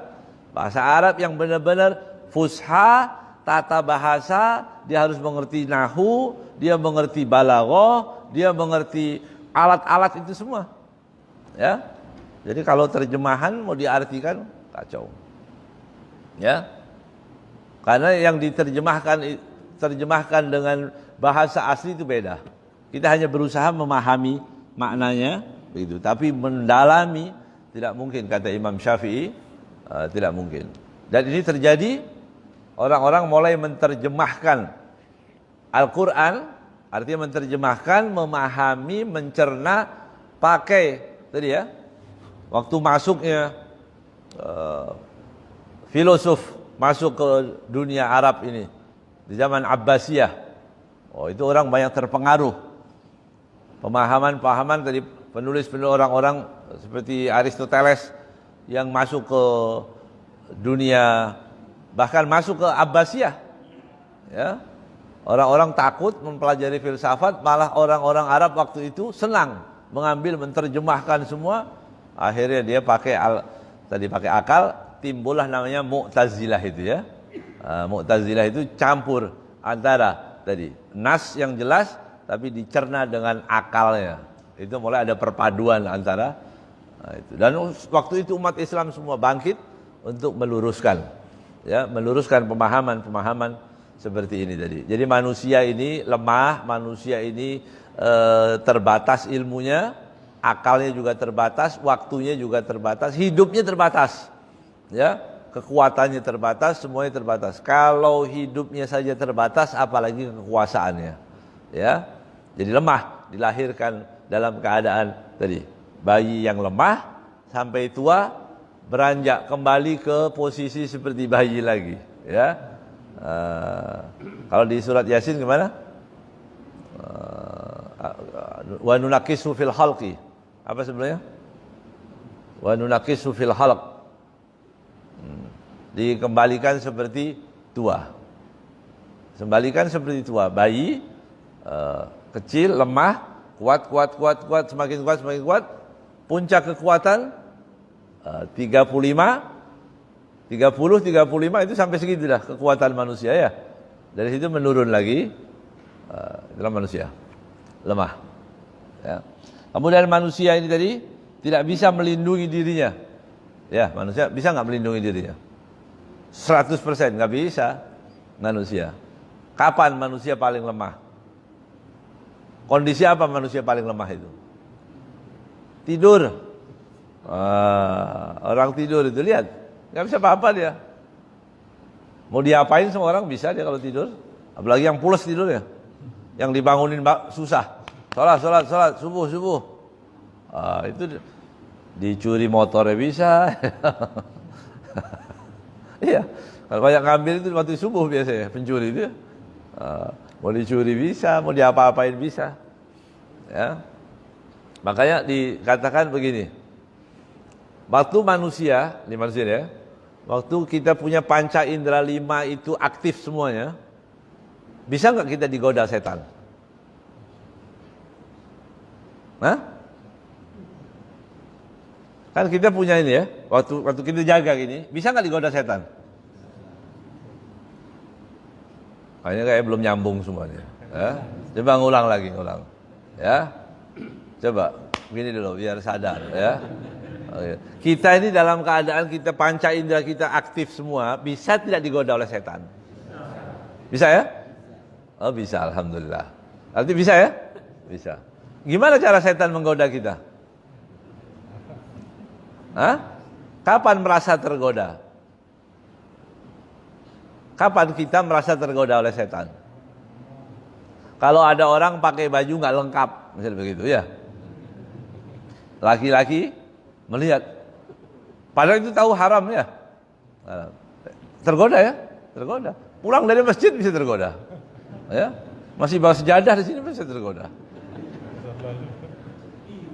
Bahasa Arab yang benar-benar fusha, tata bahasa, dia harus mengerti nahwu, dia mengerti balaghah, dia mengerti alat-alat itu semua. Ya. Jadi kalau terjemahan mau diartikan kacau. Ya. Karena yang terjemahkan dengan bahasa asli itu beda. Kita hanya berusaha memahami maknanya begitu, tapi mendalami tidak mungkin, kata Imam Syafi'i, tidak mungkin. Dan ini terjadi, orang-orang mulai menerjemahkan Al-Qur'an, artinya menerjemahkan, memahami, mencerna pakai tadi ya. Waktu masuknya filosof masuk ke dunia Arab ini di zaman Abbasiyah, itu orang banyak terpengaruh. Pemahaman tadi penulis orang-orang seperti Aristoteles yang masuk ke dunia, bahkan masuk ke Abbasiyah. Ya. Orang-orang takut mempelajari filsafat, malah orang-orang Arab waktu itu senang mengambil, menerjemahkan semua. Akhirnya dia pakai akal, timbullah namanya Mu'tazilah itu ya. Mu'tazilah itu campur antara tadi nas yang jelas tapi dicerna dengan akalnya. Itu mulai ada perpaduan antara itu. Dan waktu itu umat Islam semua bangkit untuk meluruskan pemahaman seperti ini tadi. Jadi manusia ini lemah, manusia ini terbatas ilmunya, akalnya juga terbatas, waktunya juga terbatas, hidupnya terbatas. Ya, kekuatannya terbatas, semuanya terbatas. Kalau hidupnya saja terbatas, apalagi kekuasaannya. Ya. Jadi lemah, dilahirkan dalam keadaan tadi bayi yang lemah sampai tua, beranjak kembali ke posisi seperti bayi lagi, ya. Kalau di surat Yasin gimana? Wa nunaqisu fil khalqi. Apa sebenarnya? Wa nunaqisu fil khalq. Dikembalikan seperti tua. Kembalikan seperti tua, bayi kecil, lemah, kuat, semakin kuat. Puncak kekuatan 35 itu sampai segitulah kekuatan manusia ya. Dari situ menurun lagi dalam manusia lemah. Ya. Kemudian manusia ini tadi tidak bisa melindungi dirinya. Ya, manusia bisa nggak melindungi dirinya? 100% nggak bisa manusia. Kapan manusia paling lemah? Kondisi apa manusia paling lemah itu? Tidur. Orang tidur itu lihat, nggak bisa apa-apa dia. Mau diapain semua orang bisa dia kalau tidur. Apalagi yang pules tidurnya, yang dibangunin susah. Sholat, subuh. Itu dicuri motornya bisa. Iya, kalau banyak ngambil itu waktu subuh biasanya pencuri itu. Mau dicuri bisa, mau diapa-apain bisa. Ya. Makanya dikatakan begini. Waktu manusia, ini manusia ya. Waktu kita punya panca indera 5 itu aktif semuanya. Bisa nggak kita digoda setan? Hah? Kan kita punya ini ya. Waktu kita jaga gini, bisa nggak digoda setan? Kayaknya kayak belum nyambung semuanya. Ya? Coba ngulang lagi, ngulang. Ya, coba begini dulu biar sadar. Ya, oke. Kita ini dalam keadaan kita panca indera kita aktif semua, bisa tidak digoda oleh setan? Bisa ya? Oh bisa, alhamdulillah. Arti bisa ya? Bisa. Gimana cara setan menggoda kita? Hah? Kapan merasa tergoda? Kapan kita merasa tergoda oleh setan? Kalau ada orang pakai baju nggak lengkap, misalnya begitu ya. Laki-laki melihat, padahal itu tahu haram ya. Tergoda ya, tergoda. Pulang dari masjid bisa tergoda. Ya, masih bawa sejadah di sini bisa tergoda.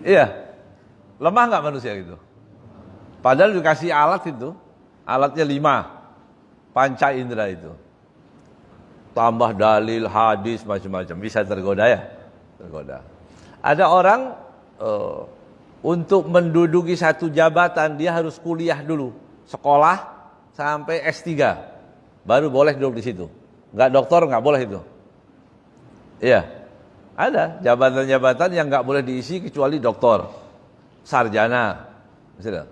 Iya, lemah nggak manusia gitu? Padahal dikasih alat itu, alatnya 5. Panca indera itu. Tambah dalil, hadis, macam-macam. Bisa tergoda ya? Tergoda. Ada orang untuk menduduki satu jabatan, dia harus kuliah dulu. Sekolah sampai S3. Baru boleh duduk di situ. Enggak doktor, enggak boleh itu. Iya. Ada jabatan-jabatan yang enggak boleh diisi kecuali doktor. Sarjana. Misalnya.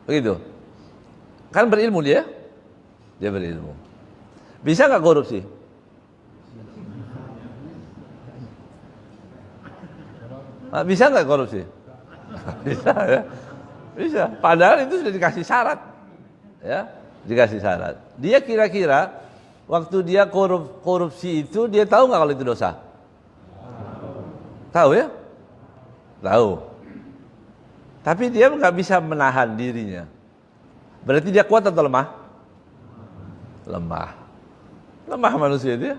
Begitu. Kan berilmu dia. Dia berilmu. Bisa nggak korupsi? Bisa nggak korupsi? Bisa ya. Bisa. Padahal itu sudah dikasih syarat. Ya, dikasih syarat. Dia kira-kira waktu dia korupsi itu dia tahu nggak kalau itu dosa? Tahu ya? Tahu. Tapi dia nggak bisa menahan dirinya. Berarti dia kuat atau lemah? Lemah. Lemah manusia dia.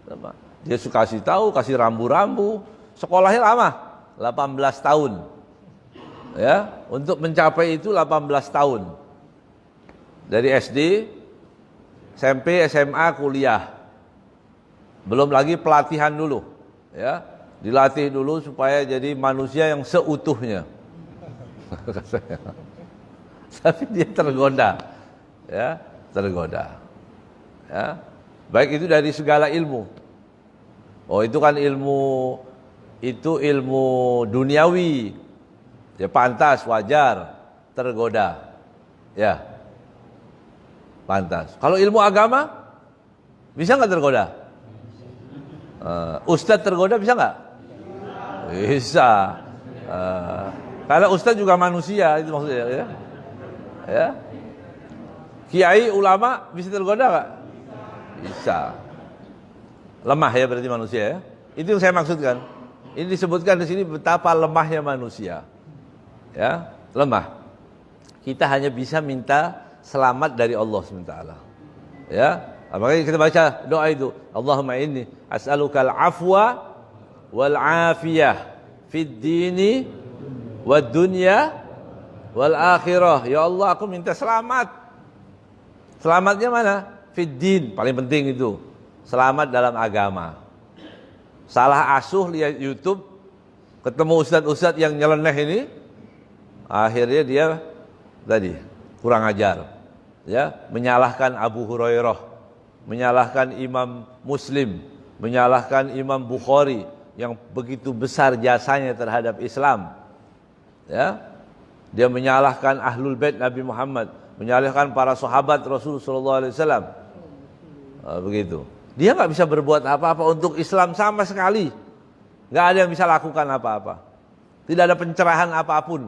Lemah. Dia suka kasih tahu, kasih rambu-rambu. Sekolahnya lama, 18 tahun. Ya, untuk mencapai itu 18 tahun. Dari SD, SMP, SMA, kuliah. Belum lagi pelatihan dulu. Ya, dilatih dulu supaya jadi manusia yang seutuhnya. Tapi dia tergoda. Ya, tergoda. Ya, baik itu dari segala ilmu. Oh itu kan ilmu duniawi. Ya pantas, wajar, tergoda. Ya, pantas. Kalau ilmu agama, bisa nggak tergoda? Ustadz tergoda bisa nggak? Bisa. Karena ustadz juga manusia, itu maksudnya. Ya, ya. Kiai, ulama bisa tergoda nggak? Bisa. Lemah ya berarti manusia ya. Itu yang saya maksudkan. Ini disebutkan di sini betapa lemahnya manusia. Ya, lemah. Kita hanya bisa minta selamat dari Allah SWT. Ya, makanya kita baca doa itu. Allahumma inni as'alukal afwa wal afiyah fid dini wad dunya wal akhirah. Ya Allah, aku minta selamat. Selamatnya mana? Fiddin, paling penting itu. Selamat dalam agama. Salah asuh lihat YouTube, ketemu ustadz-ustadz yang nyeleneh ini, akhirnya dia tadi kurang ajar. Ya, menyalahkan Abu Hurairah, menyalahkan Imam Muslim, menyalahkan Imam Bukhari yang begitu besar jasanya terhadap Islam. Ya. Dia menyalahkan Ahlul Bait Nabi Muhammad, menyalahkan para sahabat Rasul sallallahu alaihi wasallam. Begitu. Dia nggak bisa berbuat apa-apa untuk Islam sama sekali. Nggak ada yang bisa lakukan apa-apa. Tidak ada pencerahan apapun.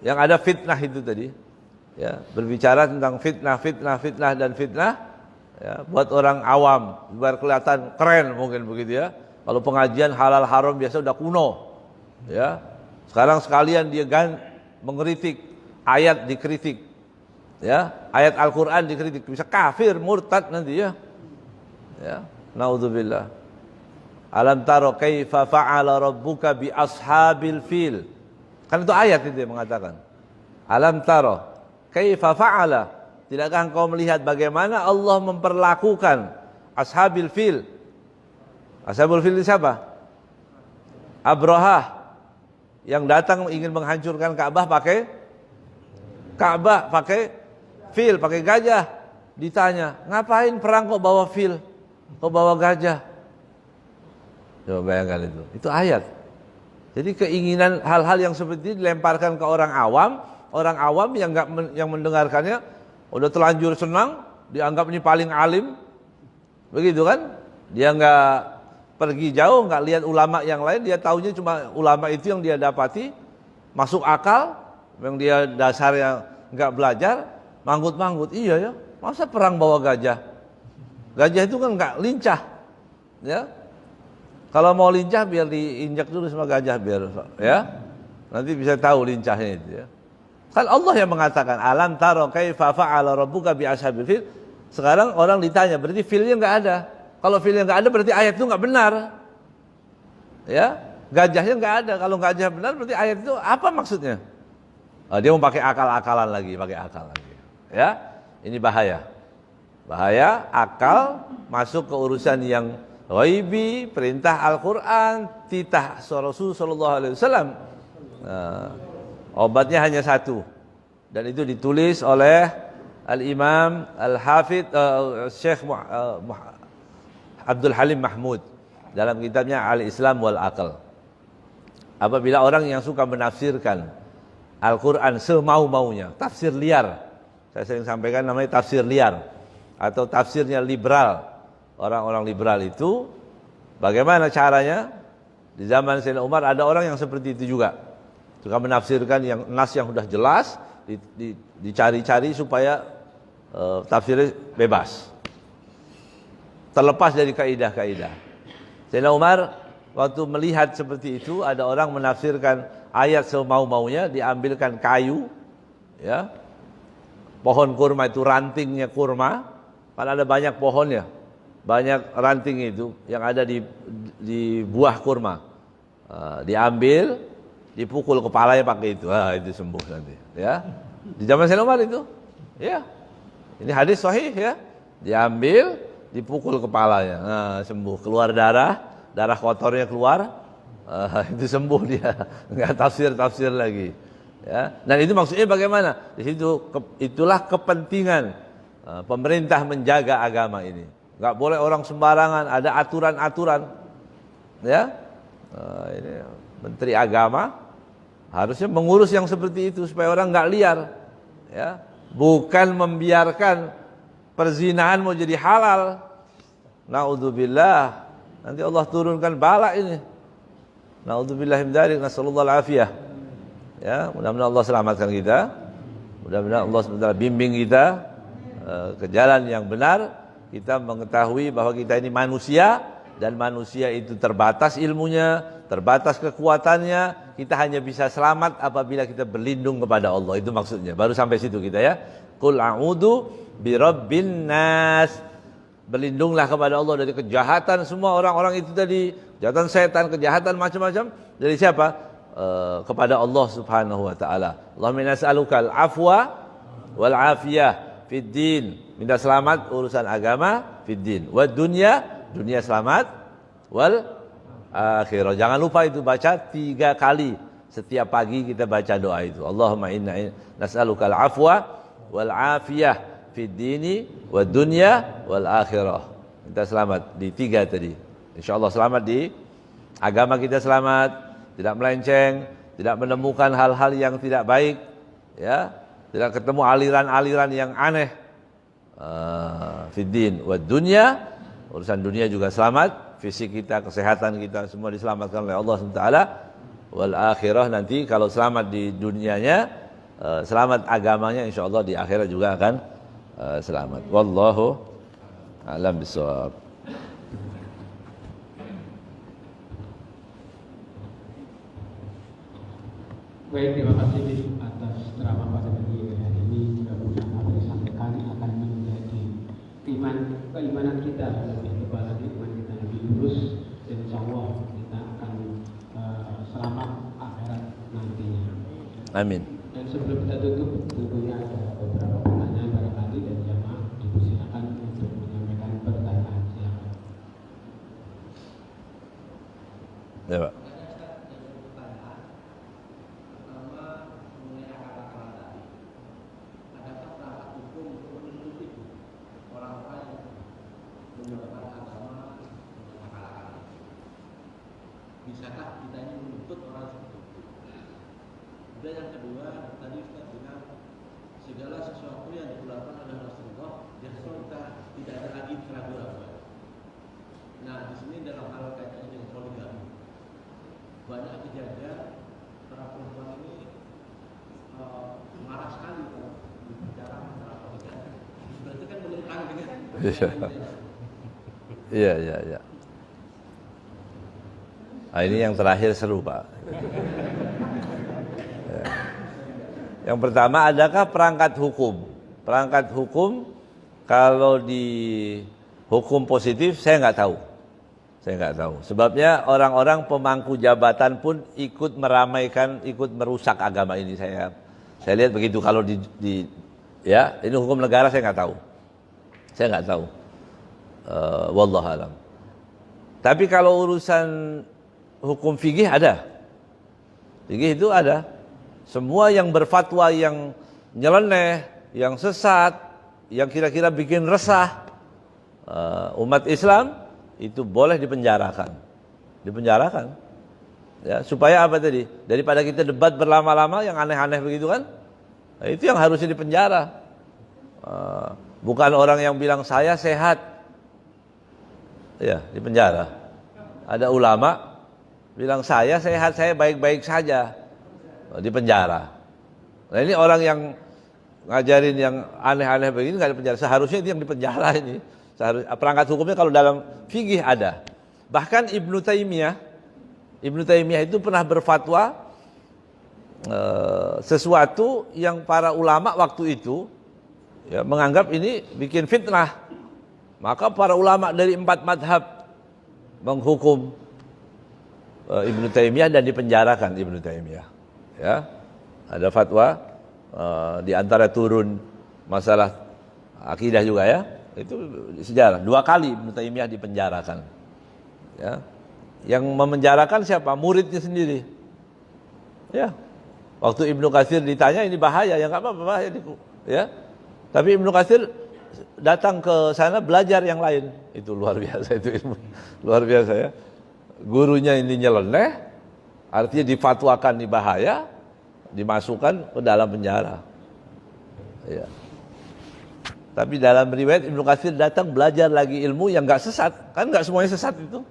Yang ada fitnah itu tadi. Ya, berbicara tentang fitnah dan fitnah. Ya, buat orang awam biar kelihatan keren mungkin begitu ya. Kalau pengajian halal haram biasa udah kuno. Ya. Sekarang sekalian dia mengkritik ayat, dikritik. Ya, ayat Al-Qur'an dikritik, bisa kafir, murtad nanti ya. Ya, naudzubillah. Alam taro kaifa fa'ala rabbuka bi ashabil fil. Kan itu ayat itu yang mengatakan. Alam taro kaifa fa'ala. Tidakkah engkau melihat bagaimana Allah memperlakukan ashabil fil? Ashabul fil itu siapa? Abrahah yang datang ingin menghancurkan Ka'bah pakai fil, pakai gajah. Ditanya, ngapain perang kok bawa fil? Kok bawa gajah? Coba bayangkan itu. Itu ayat. Jadi keinginan hal-hal yang seperti ini dilemparkan ke orang awam yang mendengarkannya udah terlanjur senang, dianggap ini paling alim. Begitu kan? Dia enggak pergi jauh, enggak lihat ulama yang lain, dia taunya cuma ulama itu yang dia dapati, masuk akal, yang dia dasarnya enggak belajar, manggut-manggut. Iya ya, masa perang bawa gajah? Gajah itu kan enggak lincah. Ya. Kalau mau lincah biar diinjak dulu sama gajah biar ya. Nanti bisa tahu lincahnya itu ya. Kan Allah yang mengatakan alam taro kaifa fa'ala rabbuka bi ashabil fil. Sekarang orang ditanya, berarti filnya enggak ada. Kalau filnya enggak ada berarti ayat itu enggak benar. Ya, gajahnya enggak ada. Kalau gajah benar berarti ayat itu apa maksudnya? Dia mau pakai akal-akalan lagi, pakai akal lagi. Ya, ini bahaya. Bahaya akal masuk ke urusan yang ghaibi, perintah Al-Quran, titah Rasul sallallahu alaihi wasallam. Obatnya hanya satu. Dan itu ditulis oleh Al-Imam Al-Hafidh Syekh Abdul Halim Mahmud dalam kitabnya Al-Islam wal Aql. Apabila orang yang suka menafsirkan Al-Quran semau-maunya, tafsir liar, saya sering sampaikan namanya tafsir liar atau tafsirnya liberal. Orang-orang liberal itu bagaimana caranya? Di zaman Sayyidina Umar ada orang yang seperti itu juga. Suka menafsirkan yang nas yang sudah jelas, dicari-cari supaya tafsirnya bebas. Terlepas dari kaidah-kaidah. Sayyidina Umar waktu melihat seperti itu, ada orang menafsirkan ayat semau-maunya, diambilkan kayu, ya. Pohon kurma itu rantingnya kurma, kan ada banyak pohonnya. Banyak ranting itu yang ada di buah kurma, diambil, dipukul kepalanya pakai itu, itu sembuh nanti. Ya, di zaman Sayyidina Umar itu, ya, ini hadis sahih ya, diambil, dipukul kepalanya, sembuh, keluar darah kotornya keluar, itu sembuh dia, nggak tafsir lagi. Ya, dan itu maksudnya bagaimana? Di situ itulah kepentingan pemerintah menjaga agama ini. Enggak boleh orang sembarangan, ada aturan-aturan. Ya. Ini Menteri Agama harusnya mengurus yang seperti itu supaya orang enggak liar. Ya. Bukan membiarkan perzinahan mau jadi halal. Naudzubillah. Nanti Allah turunkan bala ini. Naudzubillah min dzalik, nasallallahu alafiyah. Ya, mudah-mudahan Allah selamatkan kita. Mudah-mudahan Allah SWT bimbing kita ke jalan yang benar. Kita mengetahui bahwa kita ini manusia dan manusia itu terbatas ilmunya, terbatas kekuatannya. Kita hanya bisa selamat apabila kita berlindung kepada Allah. Itu maksudnya. Baru sampai situ kita ya. Qul a'udzu birabbin nas. Berlindunglah kepada Allah dari kejahatan semua orang-orang itu tadi, kejahatan setan, kejahatan macam-macam. Dari siapa? Kepada Allah Subhanahu wa taala. Allahumma nas'alukal afwa wal afiyah fid din. Minta selamat urusan agama, fid din. Wa dunya selamat, wal akhirah. Jangan lupa itu baca 3 kali setiap pagi kita baca doa itu. Allahumma inna nas'alukal afwa wal afiyah fid dini wa dunya wal akhirah. Minta selamat di 3 tadi. Insyaallah selamat di agama kita, selamat, tidak melenceng, tidak menemukan hal-hal yang tidak baik, ya, tidak ketemu aliran-aliran yang aneh. Fid din wa dunya, urusan dunia juga selamat, fisik kita, kesehatan kita semua diselamatkan oleh Allah SWT. Wal akhirah, nanti kalau selamat di dunianya, selamat agamanya, insyaallah di akhirat juga akan selamat. Wallahu a'lam bishawab. Baik, terima kasih atas ceramah pada pagi hari ini. Mudah-mudahan apa yang disampaikan akan menjadi keimanan kita lebih kebal lagi, iman kita lebih lurus, dan insya Allah Amin. Dan sebelum kita tutup, tentunya ada beberapa pertanyaan barangkali dari jamaah. Dipersilakan untuk menyampaikan pertanyaan. Silakan. Ya, Pak. Bisakah kita ini menuntut orang seperti itu? Kemudian yang kedua, tadi Ustaz bilang segala sesuatu yang dilakukan oleh Rasulullah justru kita tidak ada lagi keraguan-keraguan. Nah, di sini dalam hal kaitannya dengan poligami, banyak kejadian para perempuan ini marah sekali kalau bicara masalah poligami. Berarti kan menentang dengan Iya. Nah, ini yang terakhir seru, Pak. Ya. Yang pertama, adakah perangkat hukum? Perangkat hukum kalau di hukum positif saya nggak tahu. Sebabnya orang-orang pemangku jabatan pun ikut meramaikan, ikut merusak agama ini. Saya lihat begitu. Kalau ya ini hukum negara saya nggak tahu. Wallahualam. Tapi kalau urusan hukum fikih ada. Fikih itu ada. Semua yang berfatwa yang nyeleneh, yang sesat, yang kira-kira bikin resah umat Islam itu boleh dipenjarakan. Ya, supaya apa tadi? Daripada kita debat berlama-lama yang aneh-aneh begitu kan? Nah, itu yang harusnya dipenjara. Bukan orang yang bilang saya sehat. Ya, dipenjara. Ada ulama bilang saya sehat, saya baik-baik saja, di penjara. Nah ini orang yang ngajarin yang aneh-aneh begini nggak di penjara. Seharusnya itu yang di penjara ini. Perangkat hukumnya kalau dalam fikih ada. Bahkan Ibnu Taimiyah itu pernah berfatwa sesuatu yang para ulama waktu itu ya, menganggap ini bikin fitnah. Maka para ulama dari 4 madhab menghukum Ibnu Taimiyah dan dipenjarakan Ibnu Taimiyah. Ya, ada fatwa di antara turun masalah akidah juga ya. Itu sejarah 2 kali Ibnu Taimiyah dipenjarakan. Ya, yang memenjarakan siapa? Muridnya sendiri. Ya, waktu Ibnu Katsir ditanya ini bahaya, ya nggak apa-apa bahaya. Ya, tapi Ibnu Katsir datang ke sana belajar yang lain. Itu luar biasa, itu ilmu luar biasa ya. Gurunya ini nyeleneh, artinya difatwakan ini bahaya, dimasukkan ke dalam penjara. Ya. Tapi dalam riwayat Ibnu Katsir datang belajar lagi ilmu yang nggak sesat, kan nggak semuanya sesat itu.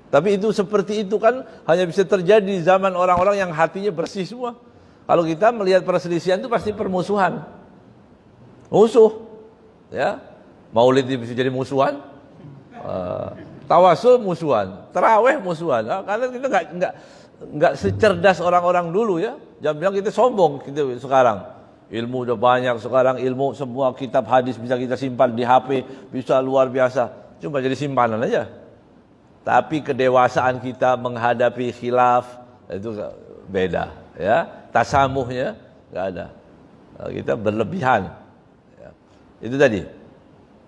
Tapi itu seperti itu kan hanya bisa terjadi di zaman orang-orang yang hatinya bersih semua. Kalau kita melihat perselisihan itu pasti permusuhan, musuh. Ya, Maulid bisa jadi musuhan, tawasul musuhan, taraweh musuhan. Karena kita nggak secerdas orang-orang dulu ya. Jangan bilang kita sombong kita sekarang. Ilmu udah banyak sekarang, ilmu semua kitab hadis bisa kita simpan di HP, bisa luar biasa. Cuma jadi simpanan aja. Tapi kedewasaan kita menghadapi khilaf itu beda. Ya, tasamuhnya nggak ada. Kita berlebihan. Itu tadi.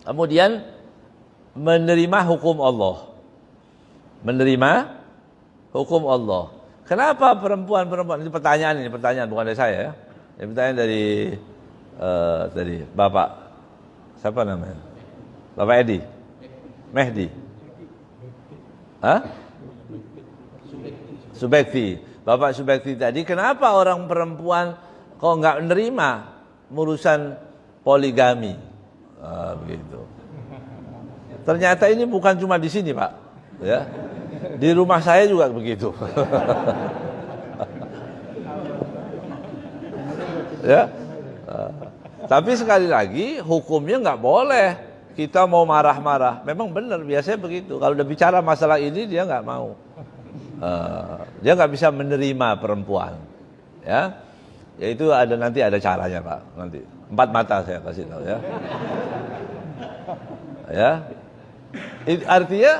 Kemudian menerima hukum Allah. Kenapa perempuan ini pertanyaan bukan dari saya ya. Ini pertanyaan dari Bapak siapa namanya? Bapak Edi. Mehdi. Hah? Subekti. Bapak Subekti tadi, kenapa orang perempuan kok nggak menerima urusan poligami, begitu. Ternyata ini bukan cuma di sini, Pak. Ya, di rumah saya juga begitu. Ya, tapi sekali lagi hukumnya nggak boleh kita mau marah-marah. Memang benar, biasanya begitu. Kalau udah bicara masalah ini dia nggak mau. Dia nggak bisa menerima perempuan. Ya, itu nanti ada caranya, Pak. Nanti 4 mata saya kasih tahu ya. Ya, artinya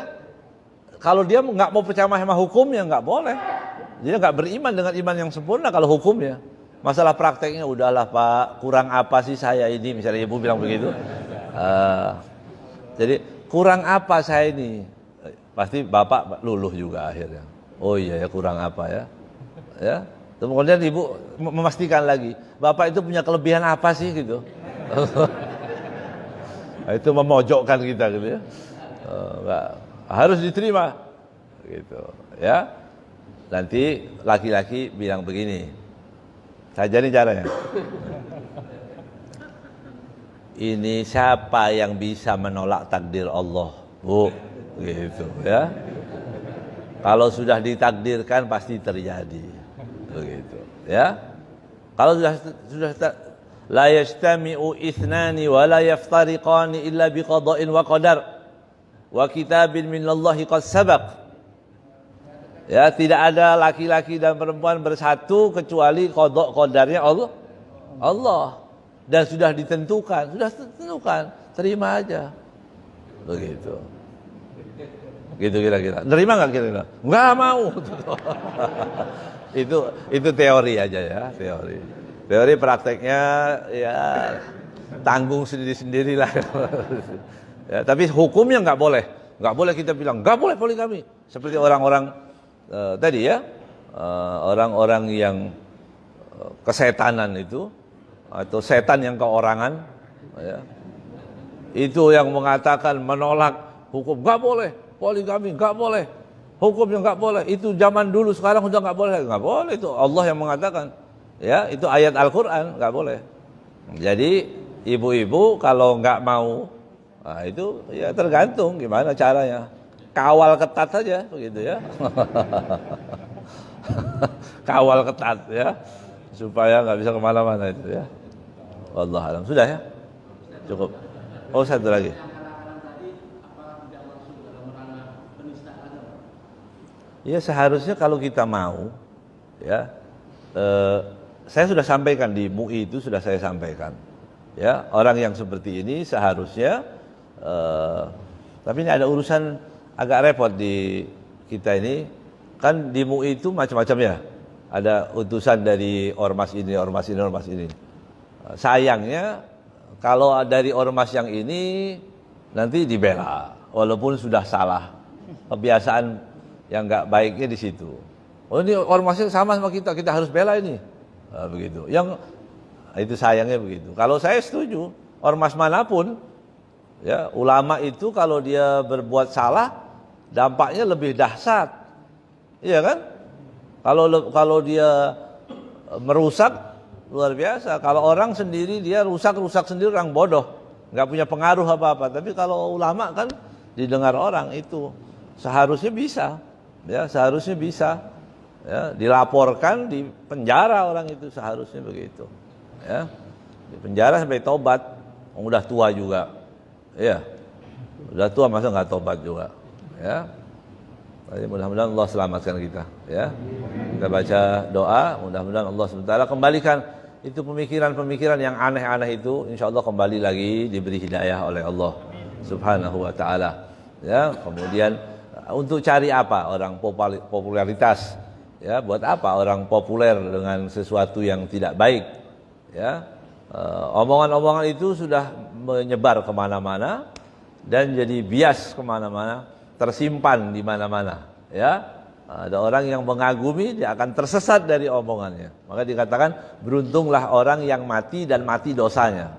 kalau dia nggak mau percaya sama hukumnya nggak boleh. Jadi nggak beriman dengan iman yang sempurna kalau hukumnya. Masalah prakteknya udahlah Pak, kurang apa sih saya ini, misalnya ibu bilang begitu. Jadi kurang apa saya ini, pasti bapak luluh juga akhirnya. Oh iya ya, kurang apa ya, ya. Kemudian ibu memastikan lagi, bapak itu punya kelebihan apa sih gitu. Nah, itu memojokkan kita gitu ya. Enggak, harus diterima gitu ya. Nanti laki-laki bilang begini, saja nih caranya. Ini siapa yang bisa menolak takdir Allah, Bu? Gitu ya. Kalau sudah ditakdirkan pasti terjadi. Begitu ya. Kalau sudah la yajtami'u ithnani wa la yaftariqani illa biqada'in wa qadar wa kitabin minallahi qad sabaq. Ya, tidak ada laki-laki dan perempuan bersatu kecuali qada' qadarnya Allah. Dan sudah ditentukan, terima aja. Begitu. Gitu kira-kira. Nerima enggak kira-kira? Enggak mau. Itu teori aja ya, teori. Teori prakteknya ya tanggung sendiri-sendiri lah. Ya, tapi hukumnya nggak boleh kita bilang nggak boleh poligami. Seperti orang-orang tadi ya, orang-orang yang kesetanan itu atau setan yang keorangan, ya, itu yang mengatakan menolak hukum nggak boleh poligami, nggak boleh. Hukumnya nggak boleh, itu zaman dulu, sekarang udah nggak boleh itu Allah yang mengatakan, ya itu ayat Al-Quran, nggak boleh. Jadi ibu-ibu kalau nggak mau, nah itu ya tergantung gimana caranya, kawal ketat saja begitu ya, kawal ketat ya, supaya nggak bisa kemana-mana itu ya. Wallahu a'lam. Sudah ya, cukup. Oh satu lagi. Ya seharusnya kalau kita mau, ya, saya sudah sampaikan di MUI itu sudah saya sampaikan, ya orang yang seperti ini seharusnya, tapi ini ada urusan agak repot di kita ini, kan di MUI itu macam-macam ya, ada utusan dari ormas ini, ormas ini, ormas ini. Sayangnya kalau dari ormas yang ini nanti dibela, walaupun sudah salah, kebiasaan yang nggak baiknya di situ. Oh ini ormasnya sama kita harus bela ini. Nah, begitu. Yang itu sayangnya begitu. Kalau saya setuju, ormas manapun, ya ulama itu kalau dia berbuat salah, dampaknya lebih dahsyat, iya kan? Kalau dia merusak luar biasa. Kalau orang sendiri dia rusak sendiri, orang bodoh, nggak punya pengaruh apa-apa. Tapi kalau ulama kan didengar orang, itu seharusnya bisa. Ya seharusnya bisa, ya dilaporkan, di penjara orang itu seharusnya begitu, ya di penjara sampai tobat. Udah tua juga, ya udah tua masa nggak tobat juga, ya. Jadi mudah-mudahan Allah selamatkan kita, ya. Kita baca doa, mudah-mudahan Allah SWT kembalikan itu pemikiran-pemikiran yang aneh-aneh itu, insya Allah kembali lagi diberi hidayah oleh Allah Subhanahu Wa Taala, ya. Kemudian untuk cari apa orang popularitas, ya buat apa orang populer dengan sesuatu yang tidak baik, ya omongan-omongan itu sudah menyebar kemana-mana dan jadi bias kemana-mana, tersimpan di mana-mana, ya ada orang yang mengagumi, dia akan tersesat dari omongannya. Maka dikatakan beruntunglah orang yang mati dan mati dosanya.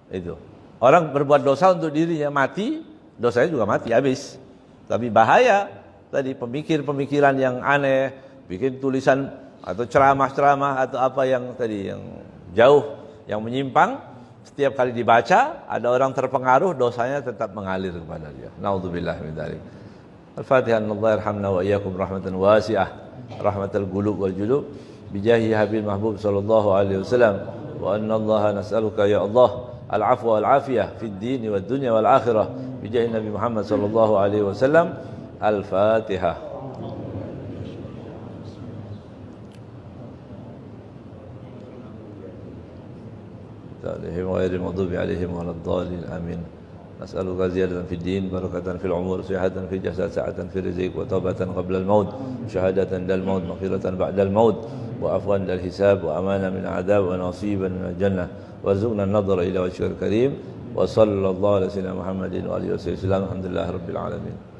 Itu orang berbuat dosa untuk dirinya, mati dosanya juga mati habis. Tapi bahaya tadi pemikiran yang aneh, bikin tulisan atau ceramah-ceramah atau apa yang tadi yang jauh, yang menyimpang, setiap kali dibaca ada orang terpengaruh, dosanya tetap mengalir kepada dia. Naudzubillah min dzalik. Al-Fatihah. Allah yarhamna wa iyyakum rahmatan wasi'ah, rahmatal qulub wal julub, bijahi habil mahbub sallallahu alaihi wasallam. Wa anna Allah nas'aluka ya Allah al-afwa wal afiyah fid din wad dunya wal akhirah bijahi Nabi Muhammad sallallahu alaihi wasallam. Al-Fatihah. Ta'alihim wa ghairil maghdubi alaihim waladdallin. Amin. نسألك زيادة في الدين بركة في العمر صحة في الجسد سعة في الرزق وتوبة قبل الموت شهادة للموت مغفرة بعد الموت وعفوا للحساب وأمانا من العذاب ونصيبا من الجنة وارزقنا النظر إلى وجهك الكريم وصلى الله على سيدنا محمد وآله وصحبه وسلم الحمد لله رب العالمين.